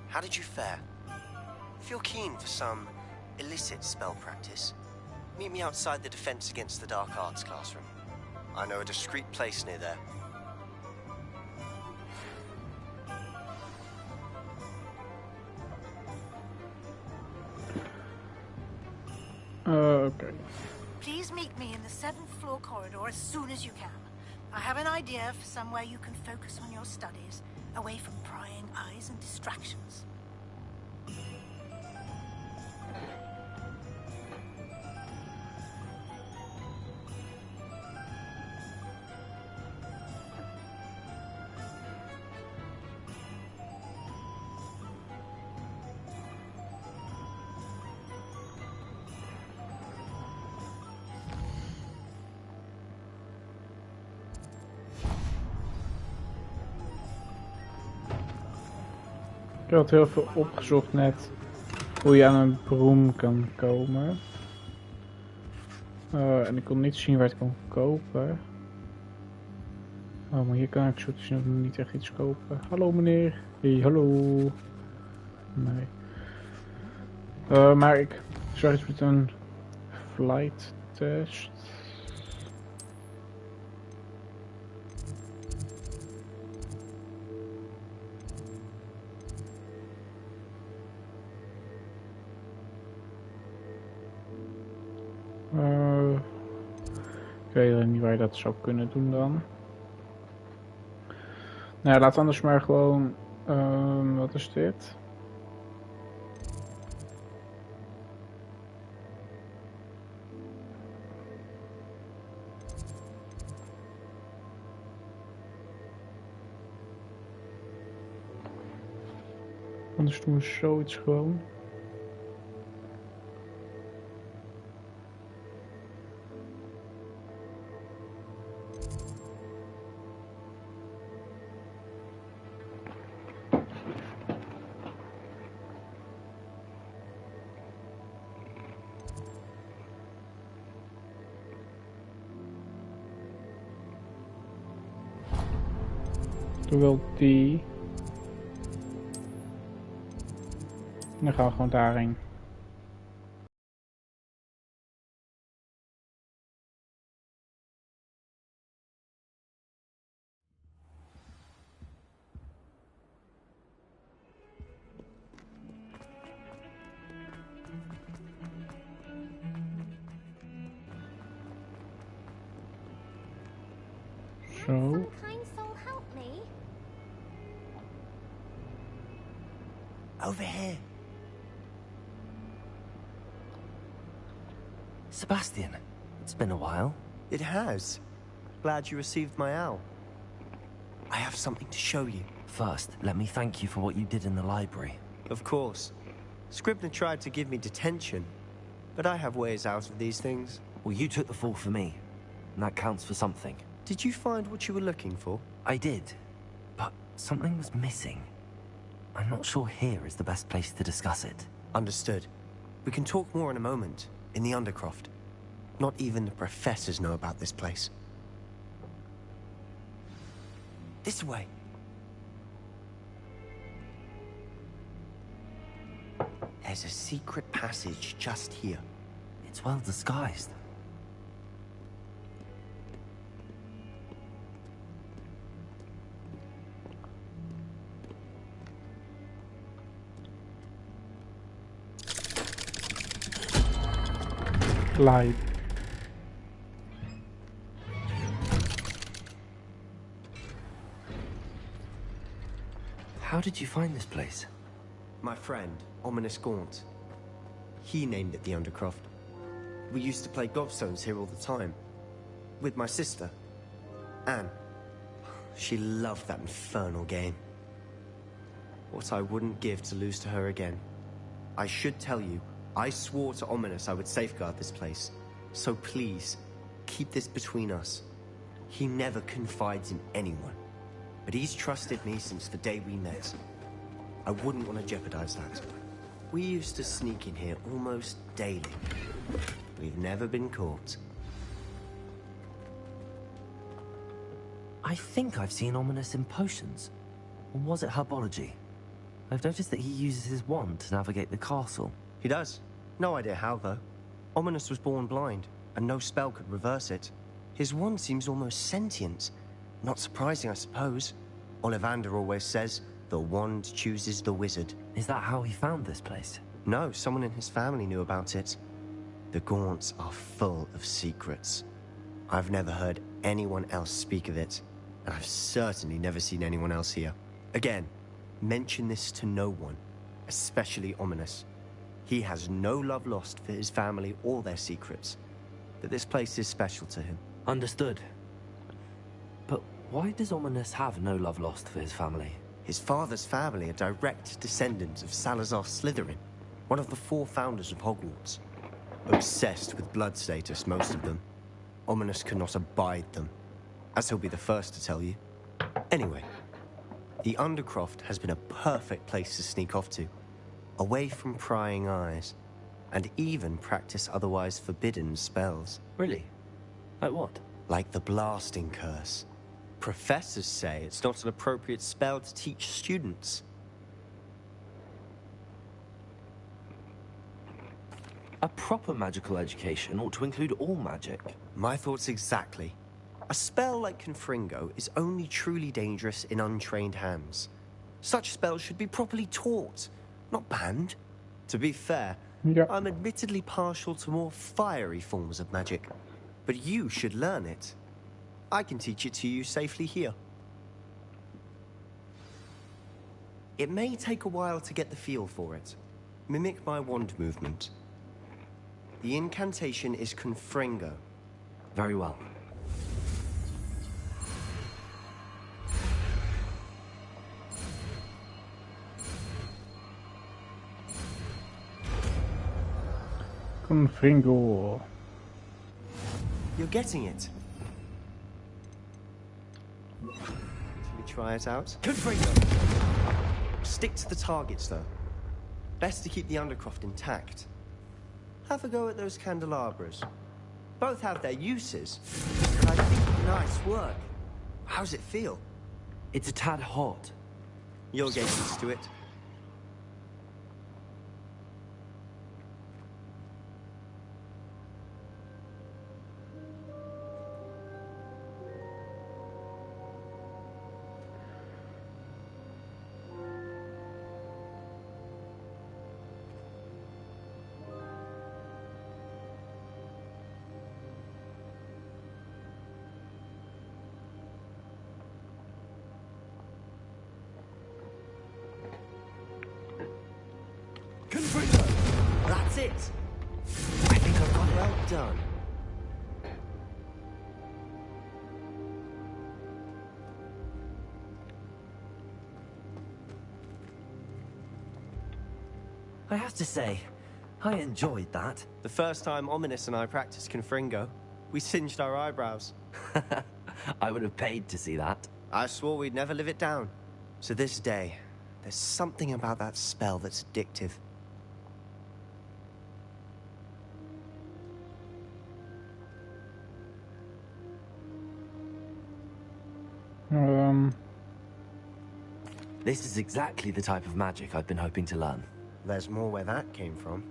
How did you fare? If you're keen for some illicit spell practice, meet me outside the Defense Against the Dark Arts classroom. I know a discreet place near there. Okay. Please meet me in the 7th floor corridor as soon as you can. I have an idea for somewhere you can focus on your studies, away from prying eyes and distractions. Ik had heel veel opgezocht net hoe je aan een broom kan komen. En ik kon niet zien waar ik het kon kopen. Oh, maar hier kan ik zo te zien ook niet echt iets kopen. Hallo meneer. Hey, hallo. Nee. Maar ik zag iets met een flight test. Ik weet niet waar je dat zou kunnen doen dan. Nou ja, laat anders maar gewoon... wat is dit? Anders doen we zoiets gewoon. Doe wel die. En dan gaan we gewoon daarheen. Zo. Over here. Sebastian, it's been a while. It has. Glad you received my owl. I have something to show you. First, let me thank you for what you did in the library. Of course. Scribner tried to give me detention, but I have ways out of these things. Well, you took the fall for me, and that counts for something. Did you find what you were looking for? I did, but something was missing. I'm not sure here is the best place to discuss it. Understood. We can talk more in a moment, in the Undercroft. Not even the professors know about this place. This way. There's a secret passage just here. It's well disguised. Live. How did you find this place? My friend, Ominous Gaunt. He named it the Undercroft. We used to play gobstones here all the time. With my sister, Anne. She loved that infernal game. What I wouldn't give to lose to her again. I should tell you, I swore to Ominous I would safeguard this place. So please, keep this between us. He never confides in anyone. But he's trusted me since the day we met. I wouldn't want to jeopardize that. We used to sneak in here almost daily. We've never been caught. I think I've seen Ominous in potions. Or was it herbology? I've noticed that he uses his wand to navigate the castle. He does. No idea how, though. Ominous was born blind, and no spell could reverse it. His wand seems almost sentient. Not surprising, I suppose. Ollivander always says, the wand chooses the wizard. Is that how he found this place? No, someone in his family knew about it. The Gaunts are full of secrets. I've never heard anyone else speak of it, and I've certainly never seen anyone else here. Again, mention this to no one, especially Ominous. He has no love lost for his family or their secrets, but this place is special to him. Understood. But why does Ominous have no love lost for his family? His father's family are direct descendants of Salazar Slytherin, one of the 4 founders of Hogwarts. Obsessed with blood status, most of them. Ominous cannot abide them, as he'll be the first to tell you. Anyway, the Undercroft has been a perfect place to sneak off to, away from prying eyes, and even practice otherwise forbidden spells. Really? Like what? Like the blasting curse. Professors say it's not an appropriate spell to teach students. A proper magical education ought to include all magic. My thoughts exactly. A spell like Confringo is only truly dangerous in untrained hands. Such spells should be properly taught, not banned. To be fair, I'm admittedly partial to more fiery forms of magic, but you should learn it. I can teach it to you safely here. It may take a while to get the feel for it. Mimic my wand movement. The incantation is Confringo. Very well. Confringo. You're getting it. Should we try it out? Confringo. Stick to the targets, though. Best to keep the Undercroft intact. Have a go at those candelabras. Both have their uses, but I think nice work. How's it feel? It's a tad hot. You'll get used to it. That's it. I think I've got well done. I have to say, I enjoyed that. The first time Ominous and I practiced Confringo, we singed our eyebrows. I would have paid to see that. I swore we'd never live it down. So this day, there's something about that spell that's addictive. This is exactly the type of magic I've been hoping to learn. There's more where that came from.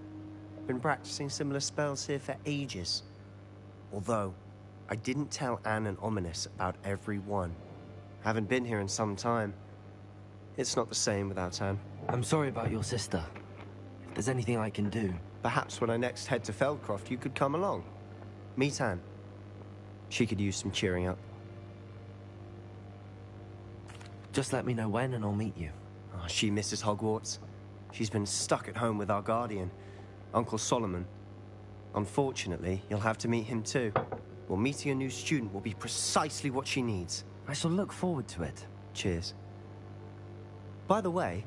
Been practicing similar spells here for ages. Although, I didn't tell Anne and Ominous about every one. Haven't been here in some time. It's not the same without Anne. I'm sorry about your sister. If there's anything I can do... Perhaps when I next head to Feldcroft, you could come along. Meet Anne. She could use some cheering up. Just let me know when and I'll meet you. Oh, she misses Hogwarts. She's been stuck at home with our guardian, Uncle Solomon. Unfortunately, you'll have to meet him too. Well, meeting a new student will be precisely what she needs. I shall look forward to it. Cheers. By the way,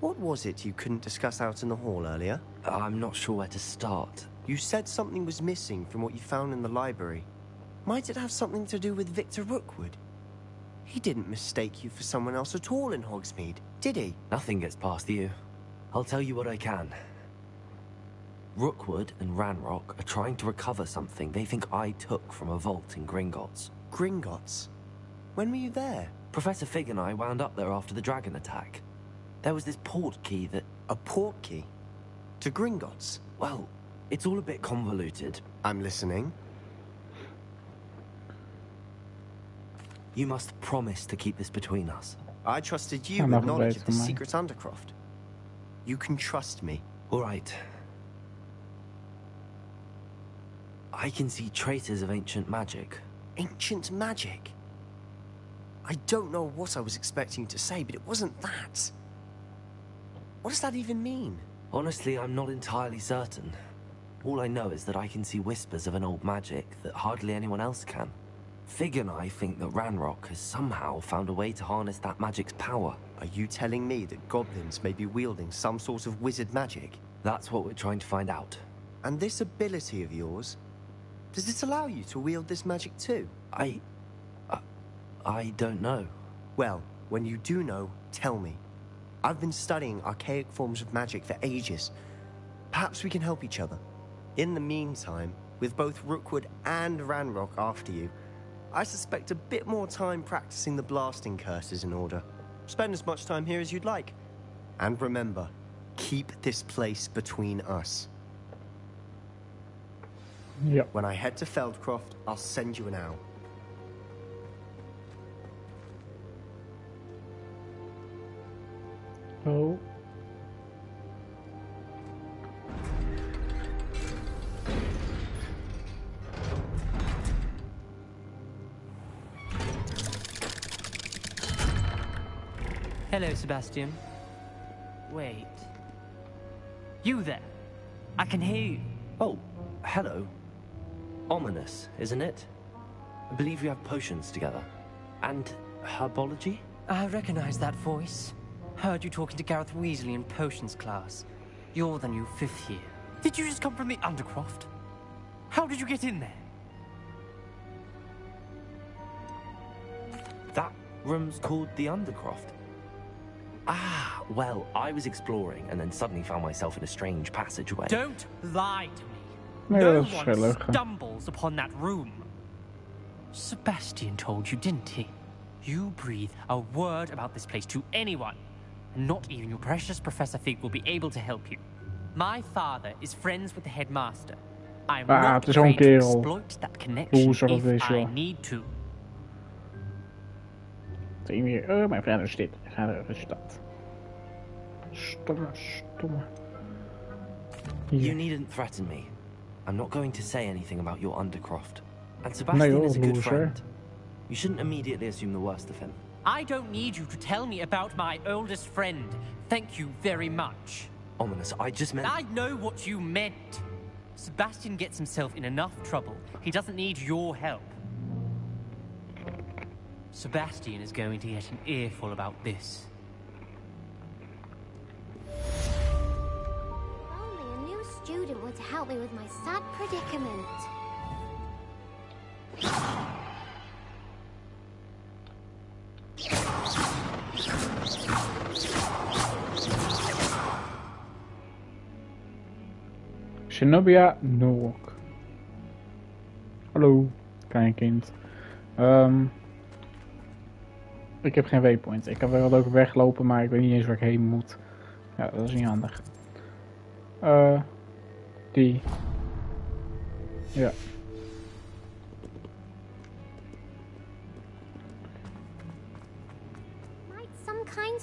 what was it you couldn't discuss out in the hall earlier? I'm not sure where to start. You said something was missing from what you found in the library. Might it have something to do with Victor Rookwood? He didn't mistake you for someone else at all in Hogsmeade, did he? Nothing gets past you. I'll tell you what I can. Rookwood and Ranrock are trying to recover something they think I took from a vault in Gringotts. Gringotts? When were you there? Professor Fig and I wound up there after the dragon attack. There was this port key that... A port key? To Gringotts? Well, it's all a bit convoluted. I'm listening. You must promise to keep this between us. I trusted you with knowledge of the secret Undercroft. You can trust me. All right. I can see traces of ancient magic. Ancient magic? I don't know what I was expecting you to say, but it wasn't that. What does that even mean? Honestly, I'm not entirely certain. All I know is that I can see whispers of an old magic that hardly anyone else can. Fig and I think that Ranrock has somehow found a way to harness that magic's power. Are you telling me that goblins may be wielding some sort of wizard magic? That's what we're trying to find out. And this ability of yours, does it allow you to wield this magic too? I don't know. Well, when you do know, tell me. I've been studying archaic forms of magic for ages. Perhaps we can help each other. In the meantime, with both Rookwood and Ranrock after you, I suspect a bit more time practicing the blasting curse is in order. Spend as much time here as you'd like. And remember, keep this place between us. Yep. When I head to Feldcroft, I'll send you an owl. Oh. Hello, Sebastian. Wait. You there? I can hear you. Oh, hello. Ominous, isn't it? I believe we have potions together. And herbology? I recognize that voice. Heard you talking to Gareth Weasley in potions class. You're the new 5th year. Did you just come from the Undercroft? How did you get in there? That room's called the Undercroft. Ah, well, I was exploring and then suddenly found myself in a strange passageway. Don't lie to me. Nee, No dat is one leugen. stumbles upon that room. Sebastian told you, didn't he? You breathe a word about this place to anyone, and not even your precious Professor Fig will be able to help you. My father is friends with the headmaster. I'm not het is al een afraid to kerel. exploit that connection Loser, dat if weet je I wel. need to. Zie je hier, mijn vriend is dit. Ga naar de stad. Stomme. You needn't threaten me. I'm not going to say anything about your Undercroft. And Sebastian Nee, is a good loser. friend. You shouldn't immediately assume the worst of him. I don't need you to tell me about my oldest friend. Thank you very much. Ominous, I just meant... I know what you meant. Sebastian gets himself in enough trouble. He doesn't need your help. Sebastian is going to get an earful about this. Only a new student were to help me with my sad predicament. Zenobia Nook. Hallo, klein kind. Ik heb geen waypoint. Ik kan wel ook weglopen, maar ik weet niet eens waar ik heen moet. Ja, dat is niet handig. Die. Ja.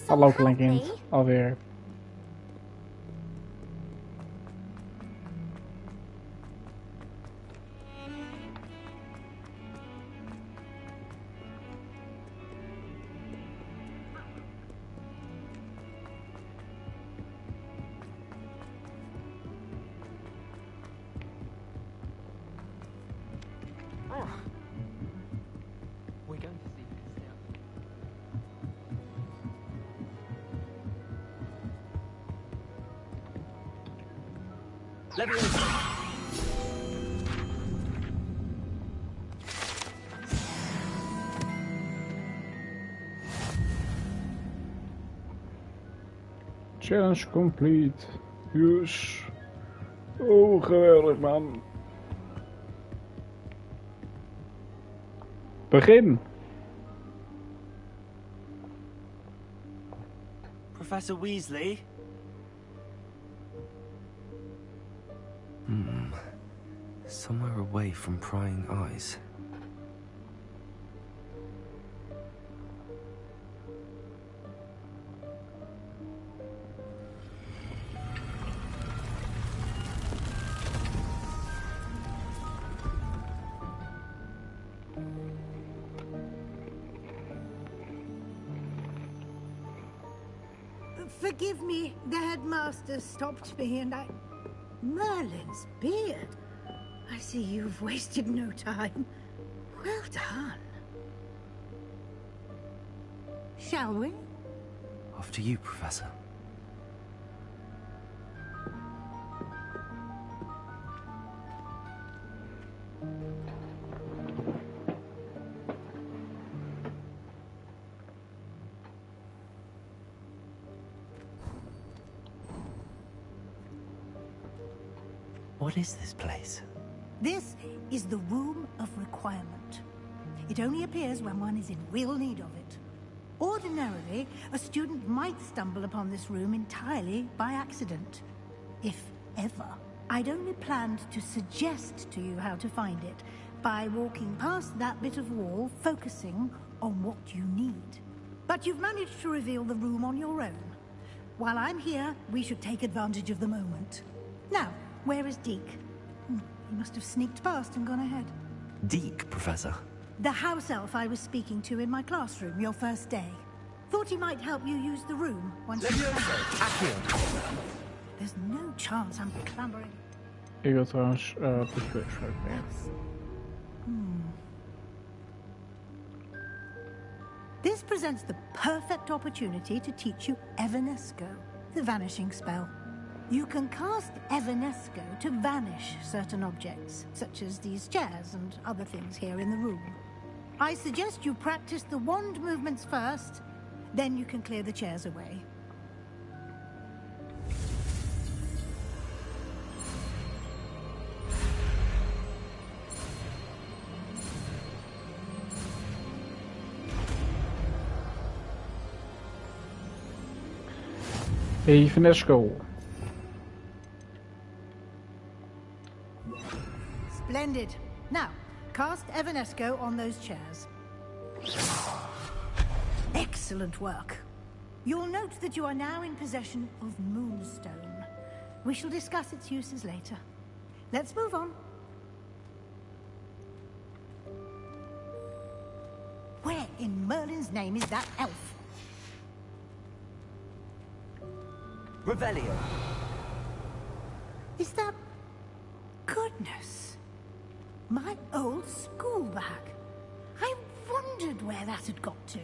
Hallo klein kind. Alweer. Challenge complete. Yes. Oh, geweldig man. Begin. Professor Weasley? Somewhere away from prying eyes. Forgive me, the headmaster stopped me and Merlin's beard. I see you've wasted no time. Well done. Shall we? After you, Professor. What is this place? This is the Room of Requirement. It only appears when one is in real need of it. Ordinarily, a student might stumble upon this room entirely by accident. If ever. I'd only planned to suggest to you how to find it by walking past that bit of wall, focusing on what you need. But you've managed to reveal the room on your own. While I'm here, we should take advantage of the moment. Now, where is Deke? He must have sneaked past and gone ahead. Deke, Professor? The house elf I was speaking to in my classroom your first day. Thought he might help you use the room once you There's no chance I'm clambering. Ik wil trouwens Pittsburgh schrijven. This presents the perfect opportunity to teach you Evanesco, the vanishing spell. You can cast Evanesco to vanish certain objects, such as these chairs and other things here in the room. I suggest you practice the wand movements first, then you can clear the chairs away. Evanesco. Splendid. Now, cast Evanesco on those chairs. Excellent work. You'll note that you are now in possession of Moonstone. We shall discuss its uses later. Let's move on. Where in Merlin's name is that elf? Revelio. Is that... Goodness. My old school bag. I wondered where that had got to.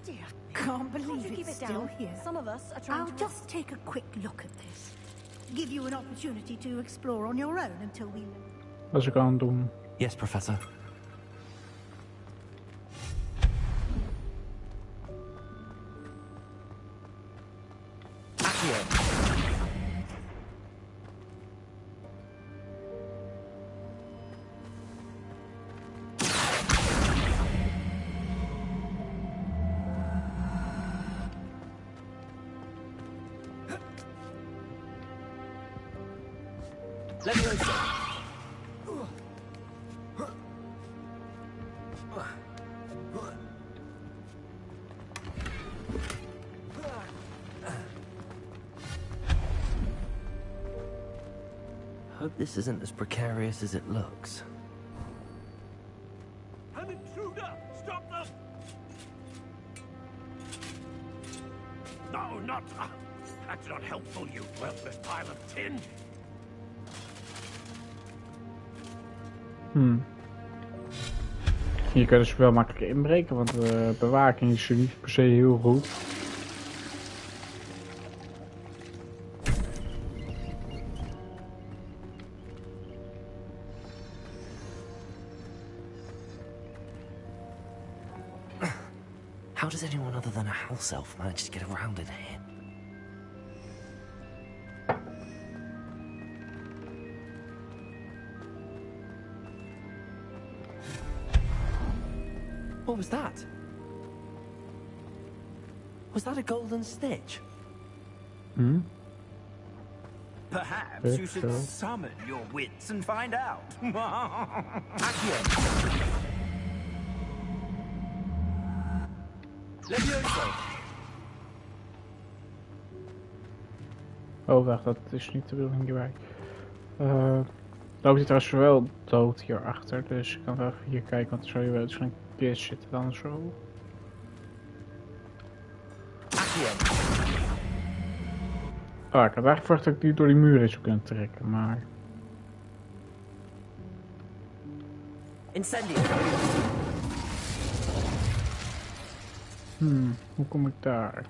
Dear, can't believe it's still here. Some of us are trying I'll just take a quick look at this. Give you an opportunity to explore on your own until we... Dat is ik aan het doen. Yes, Professor. Hope this isn't as precarious as it looks. An intruder! Stop them! No, not... that's not helpful, you worthless pile of tin! Hier kun je dus wel makkelijk inbreken, want de bewaking is niet per se heel goed. How does anyone other than a house elf manage to get around in here? What was that? Was that a golden stitch? Perhaps you should summon your wits and find out. Oh, wacht, dat is niet de bedoeling hierbij. Loopt hij trouwens wel dood hierachter, dus ik kan wel even hier kijken, want er zou hier wel eens een kist zitten dan zo. Ah, ik had eigenlijk verwacht dat ik die door die muur zou kunnen trekken, maar... Hoe kom ik daar?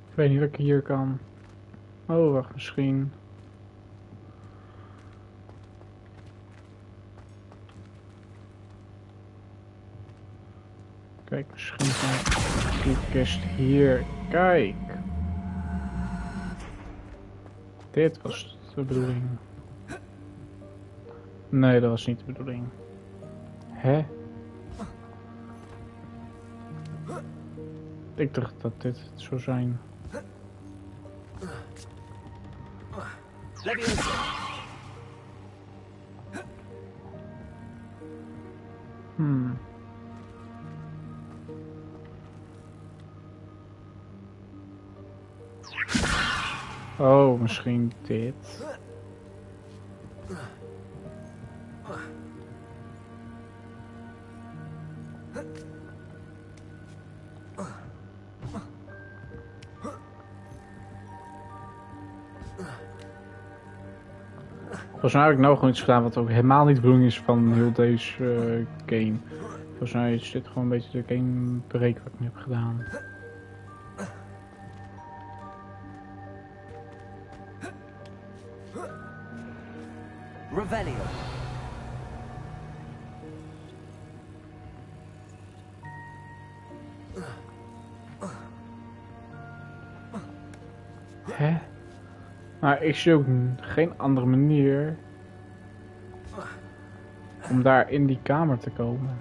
Ik weet niet wat ik hier kan. Oh, wacht, misschien. Kijk, misschien kan die kist hier. Kijk! Dit was de bedoeling. Nee, dat was niet de bedoeling. Hè? Ik dacht dat dit het zou zijn. Oh, misschien dit. Volgens mij heb ik nou gewoon iets gedaan wat ook helemaal niet de bedoeling is van heel deze game. Volgens mij is dit gewoon een beetje de game break wat ik nu heb gedaan. Revelio. Hè? Maar ik zie ook geen andere manier om daar in die kamer te komen.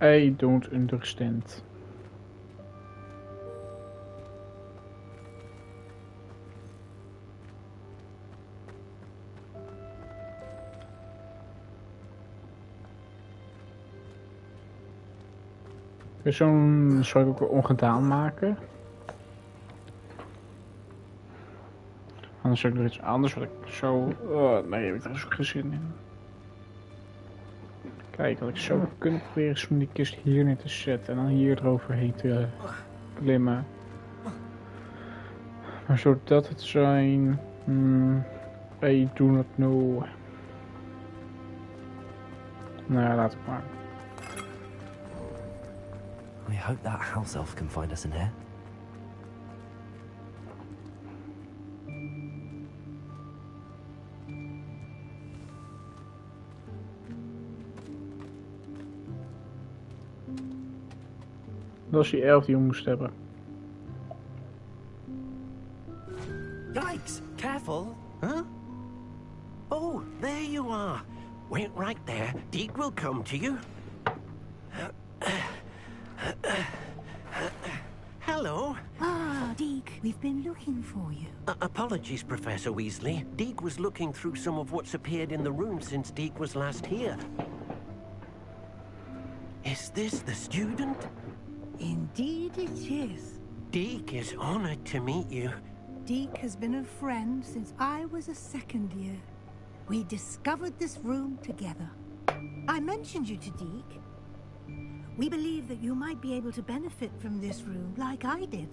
I don't understand. Zo'n zou ik ook weer ongedaan maken. Anders zou ik nog iets anders wat ik zo... Oh, nee, heb ik er ook geen zin in. Kijk, wat ik zo kunnen proberen is om die kist hier neer te zetten en dan hier eroverheen te klimmen. Maar Maar zou dat het zijn? I do not know. Nou ja, laat het maar. I hope that house elf can find us in here. Dat is die elf die we moest hebben. Yikes! Careful! Huh? Oh, there you are. Wait right there. Deke will come to you. Hello. Ah, Deke, we've been looking for you. Apologies, Professor Weasley. Deke was looking through some of what's appeared in the room since Deke was last here. Is this the student? Indeed it is. Deke is honored to meet you. Deke has been a friend since I was a second year. We discovered this room together. I mentioned you to Deke. We believe that you might be able to benefit from this room like I did.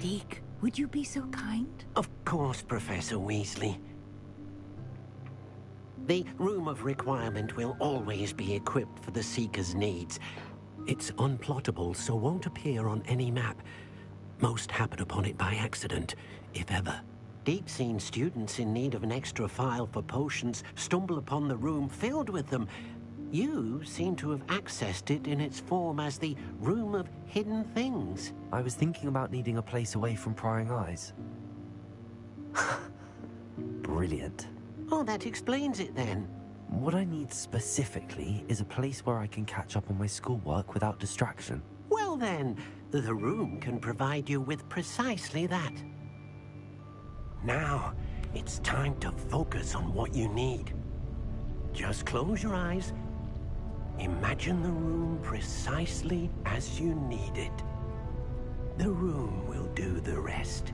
Deke, would you be so kind? Of course, Professor Weasley. The Room of Requirement will always be equipped for the Seeker's needs. It's unplottable, so won't appear on any map. Most happen upon it by accident, if ever. Deep-seen students in need of an extra file for potions stumble upon the room filled with them. You seem to have accessed it in its form as the Room of Hidden Things. I was thinking about needing a place away from prying eyes. Brilliant. Oh, that explains it then. What I need specifically is a place where I can catch up on my schoolwork without distraction. Well then, the room can provide you with precisely that. Now, it's time to focus on what you need. Just close your eyes. Imagine the room precisely as you need it. The room will do the rest.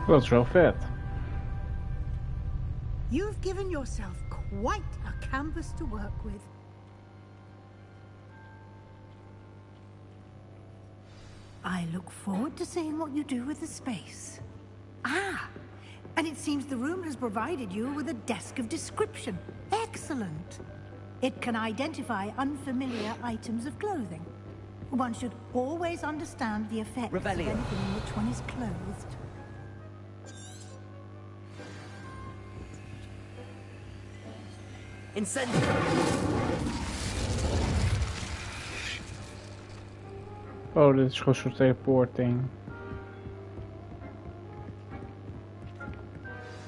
Dat is wel vet. You've given yourself quite a canvas to work with. I look forward to seeing what you do with the space. Ah, and it seems the room has provided you with a desk of description. Excellent. It can identify unfamiliar items of clothing. One should always understand the effects of anything in which one is clothed. Oh, dit is gewoon zo'n teleporting.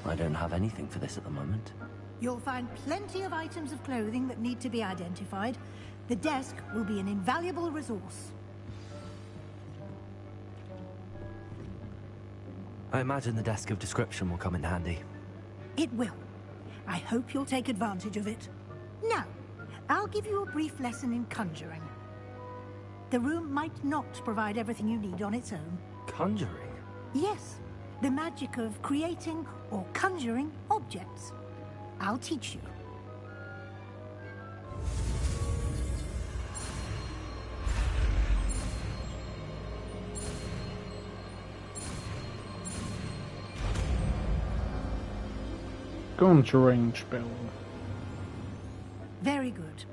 I don't have anything for this at the moment. You'll find plenty of items of clothing that need to be identified. The desk will be an invaluable resource. I imagine the desk of description will come in handy. It will. I hope you'll take advantage of it. Now, I'll give you a brief lesson in conjuring. The room might not provide everything you need on its own. Conjuring? Yes, the magic of creating or conjuring objects. I'll teach you. Conjuring spell. Very good.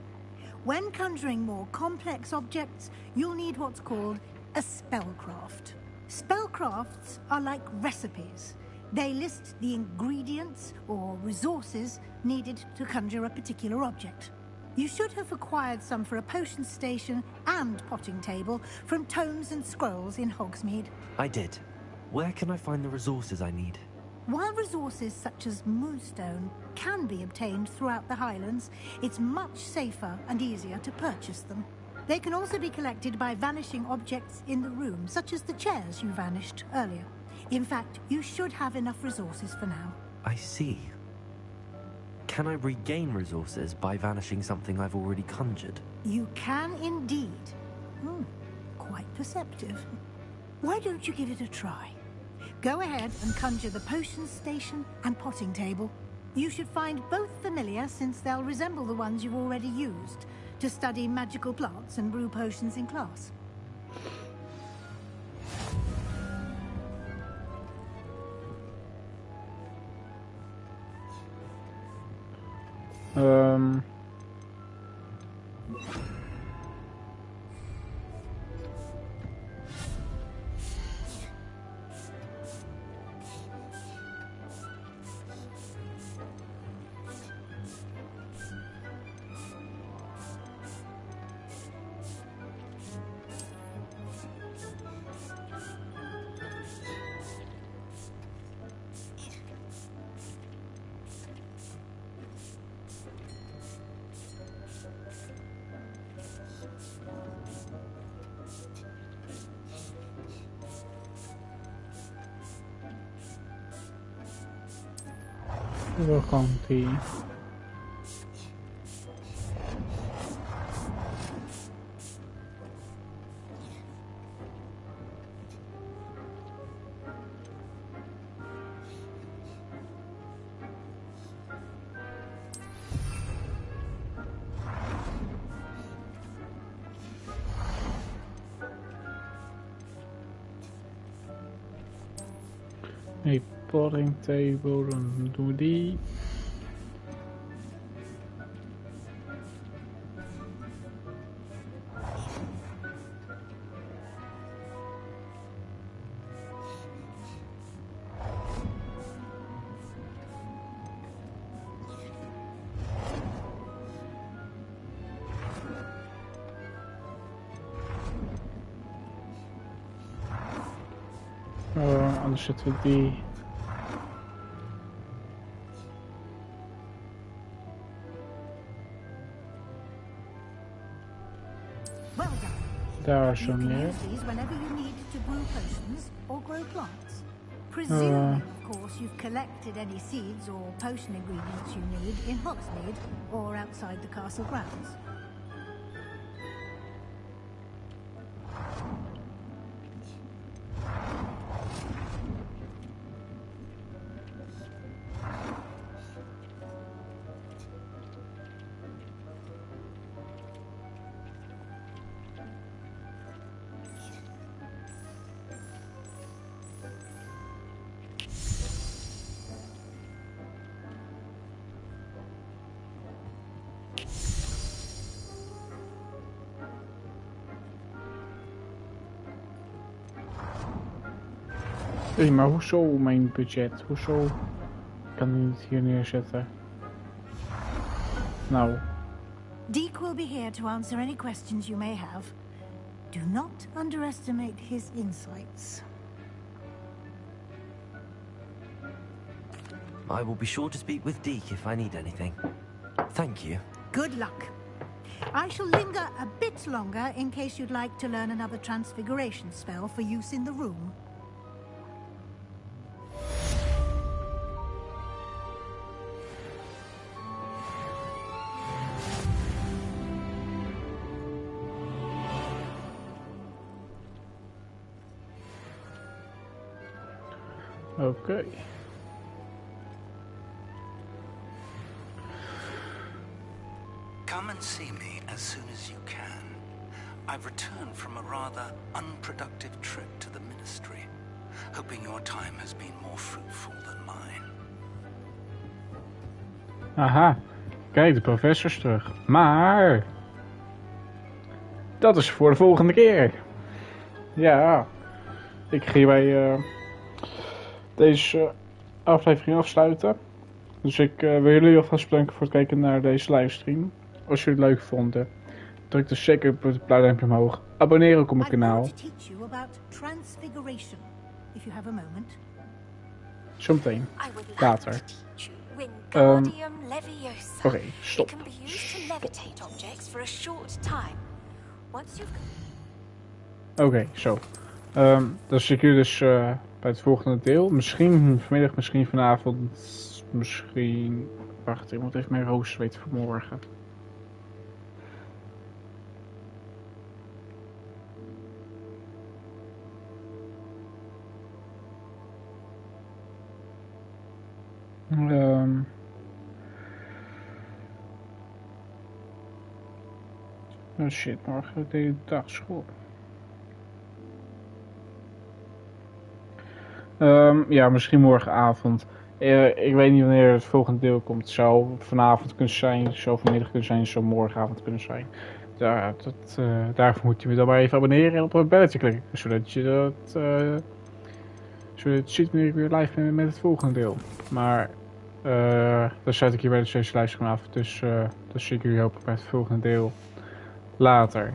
When conjuring more complex objects, you'll need what's called a spellcraft. Spellcrafts are like recipes. They list the ingredients or resources needed to conjure a particular object. You should have acquired some for a potion station and potting table from tomes and scrolls in Hogsmeade. I did. Where can I find the resources I need? While resources such as moonstone can be obtained throughout the Highlands, it's much safer and easier to purchase them. They can also be collected by vanishing objects in the room, such as the chairs you vanished earlier. In fact, you should have enough resources for now. I see. Can I regain resources by vanishing something I've already conjured? You can indeed. Quite perceptive. Why don't you give it a try? Go ahead and conjure the potions station and potting table. You should find both familiar, since they'll resemble the ones you've already used to study magical plants and brew potions in class. Wel gewoon die. Nee, potting table, dan doen we die. Anders zetten we die. Daar zo neer. Presuming, of course, you've collected any seeds or potion ingredients you need in Hogsmeade or outside the castle grounds. Hey, maar hoezo mijn budget? Hoezo kan ik niet hier neerzetten? Nou. Deke will be here to answer any questions you may have. Do not underestimate his insights. I will be sure to speak with Deke if I need anything. Thank you. Good luck. I shall linger a bit longer in case you'd like to learn another transfiguration spell for use in the room. Okay. Come and see me as soon as you can. I've returned from a rather unproductive trip to the Ministry, hoping your time has been more fruitful than mine. Aha, kijk, de professor is terug. Maar dat is voor de volgende keer. Ja, ik ga hierbij deze aflevering afsluiten. Dus ik wil jullie alvast bedanken voor het kijken naar deze livestream. Als jullie het leuk vonden, druk dus zeker op het blauwe duimpje omhoog. Abonneer ook op mijn kanaal. Zometeen. Later. Oké, stop. Oké, zo. Dan zie ik jullie dus bij het volgende deel. Misschien vanmiddag, misschien vanavond, misschien... Wacht, ik moet even mijn rooster weten voor morgen. Oh shit, morgen de hele dag school. Ja, misschien morgenavond. Ik weet niet wanneer het volgende deel komt. Het zou vanavond kunnen zijn, het zou vanmiddag kunnen zijn, het zou morgenavond kunnen zijn. Daarvoor moet je me dan maar even abonneren en op het belletje klikken. Zodat je ziet wanneer ik weer live ben met het volgende deel. Maar dan sluit ik hier bij de deze livestream af. Dus dan zie ik jullie hopelijk bij het volgende deel later.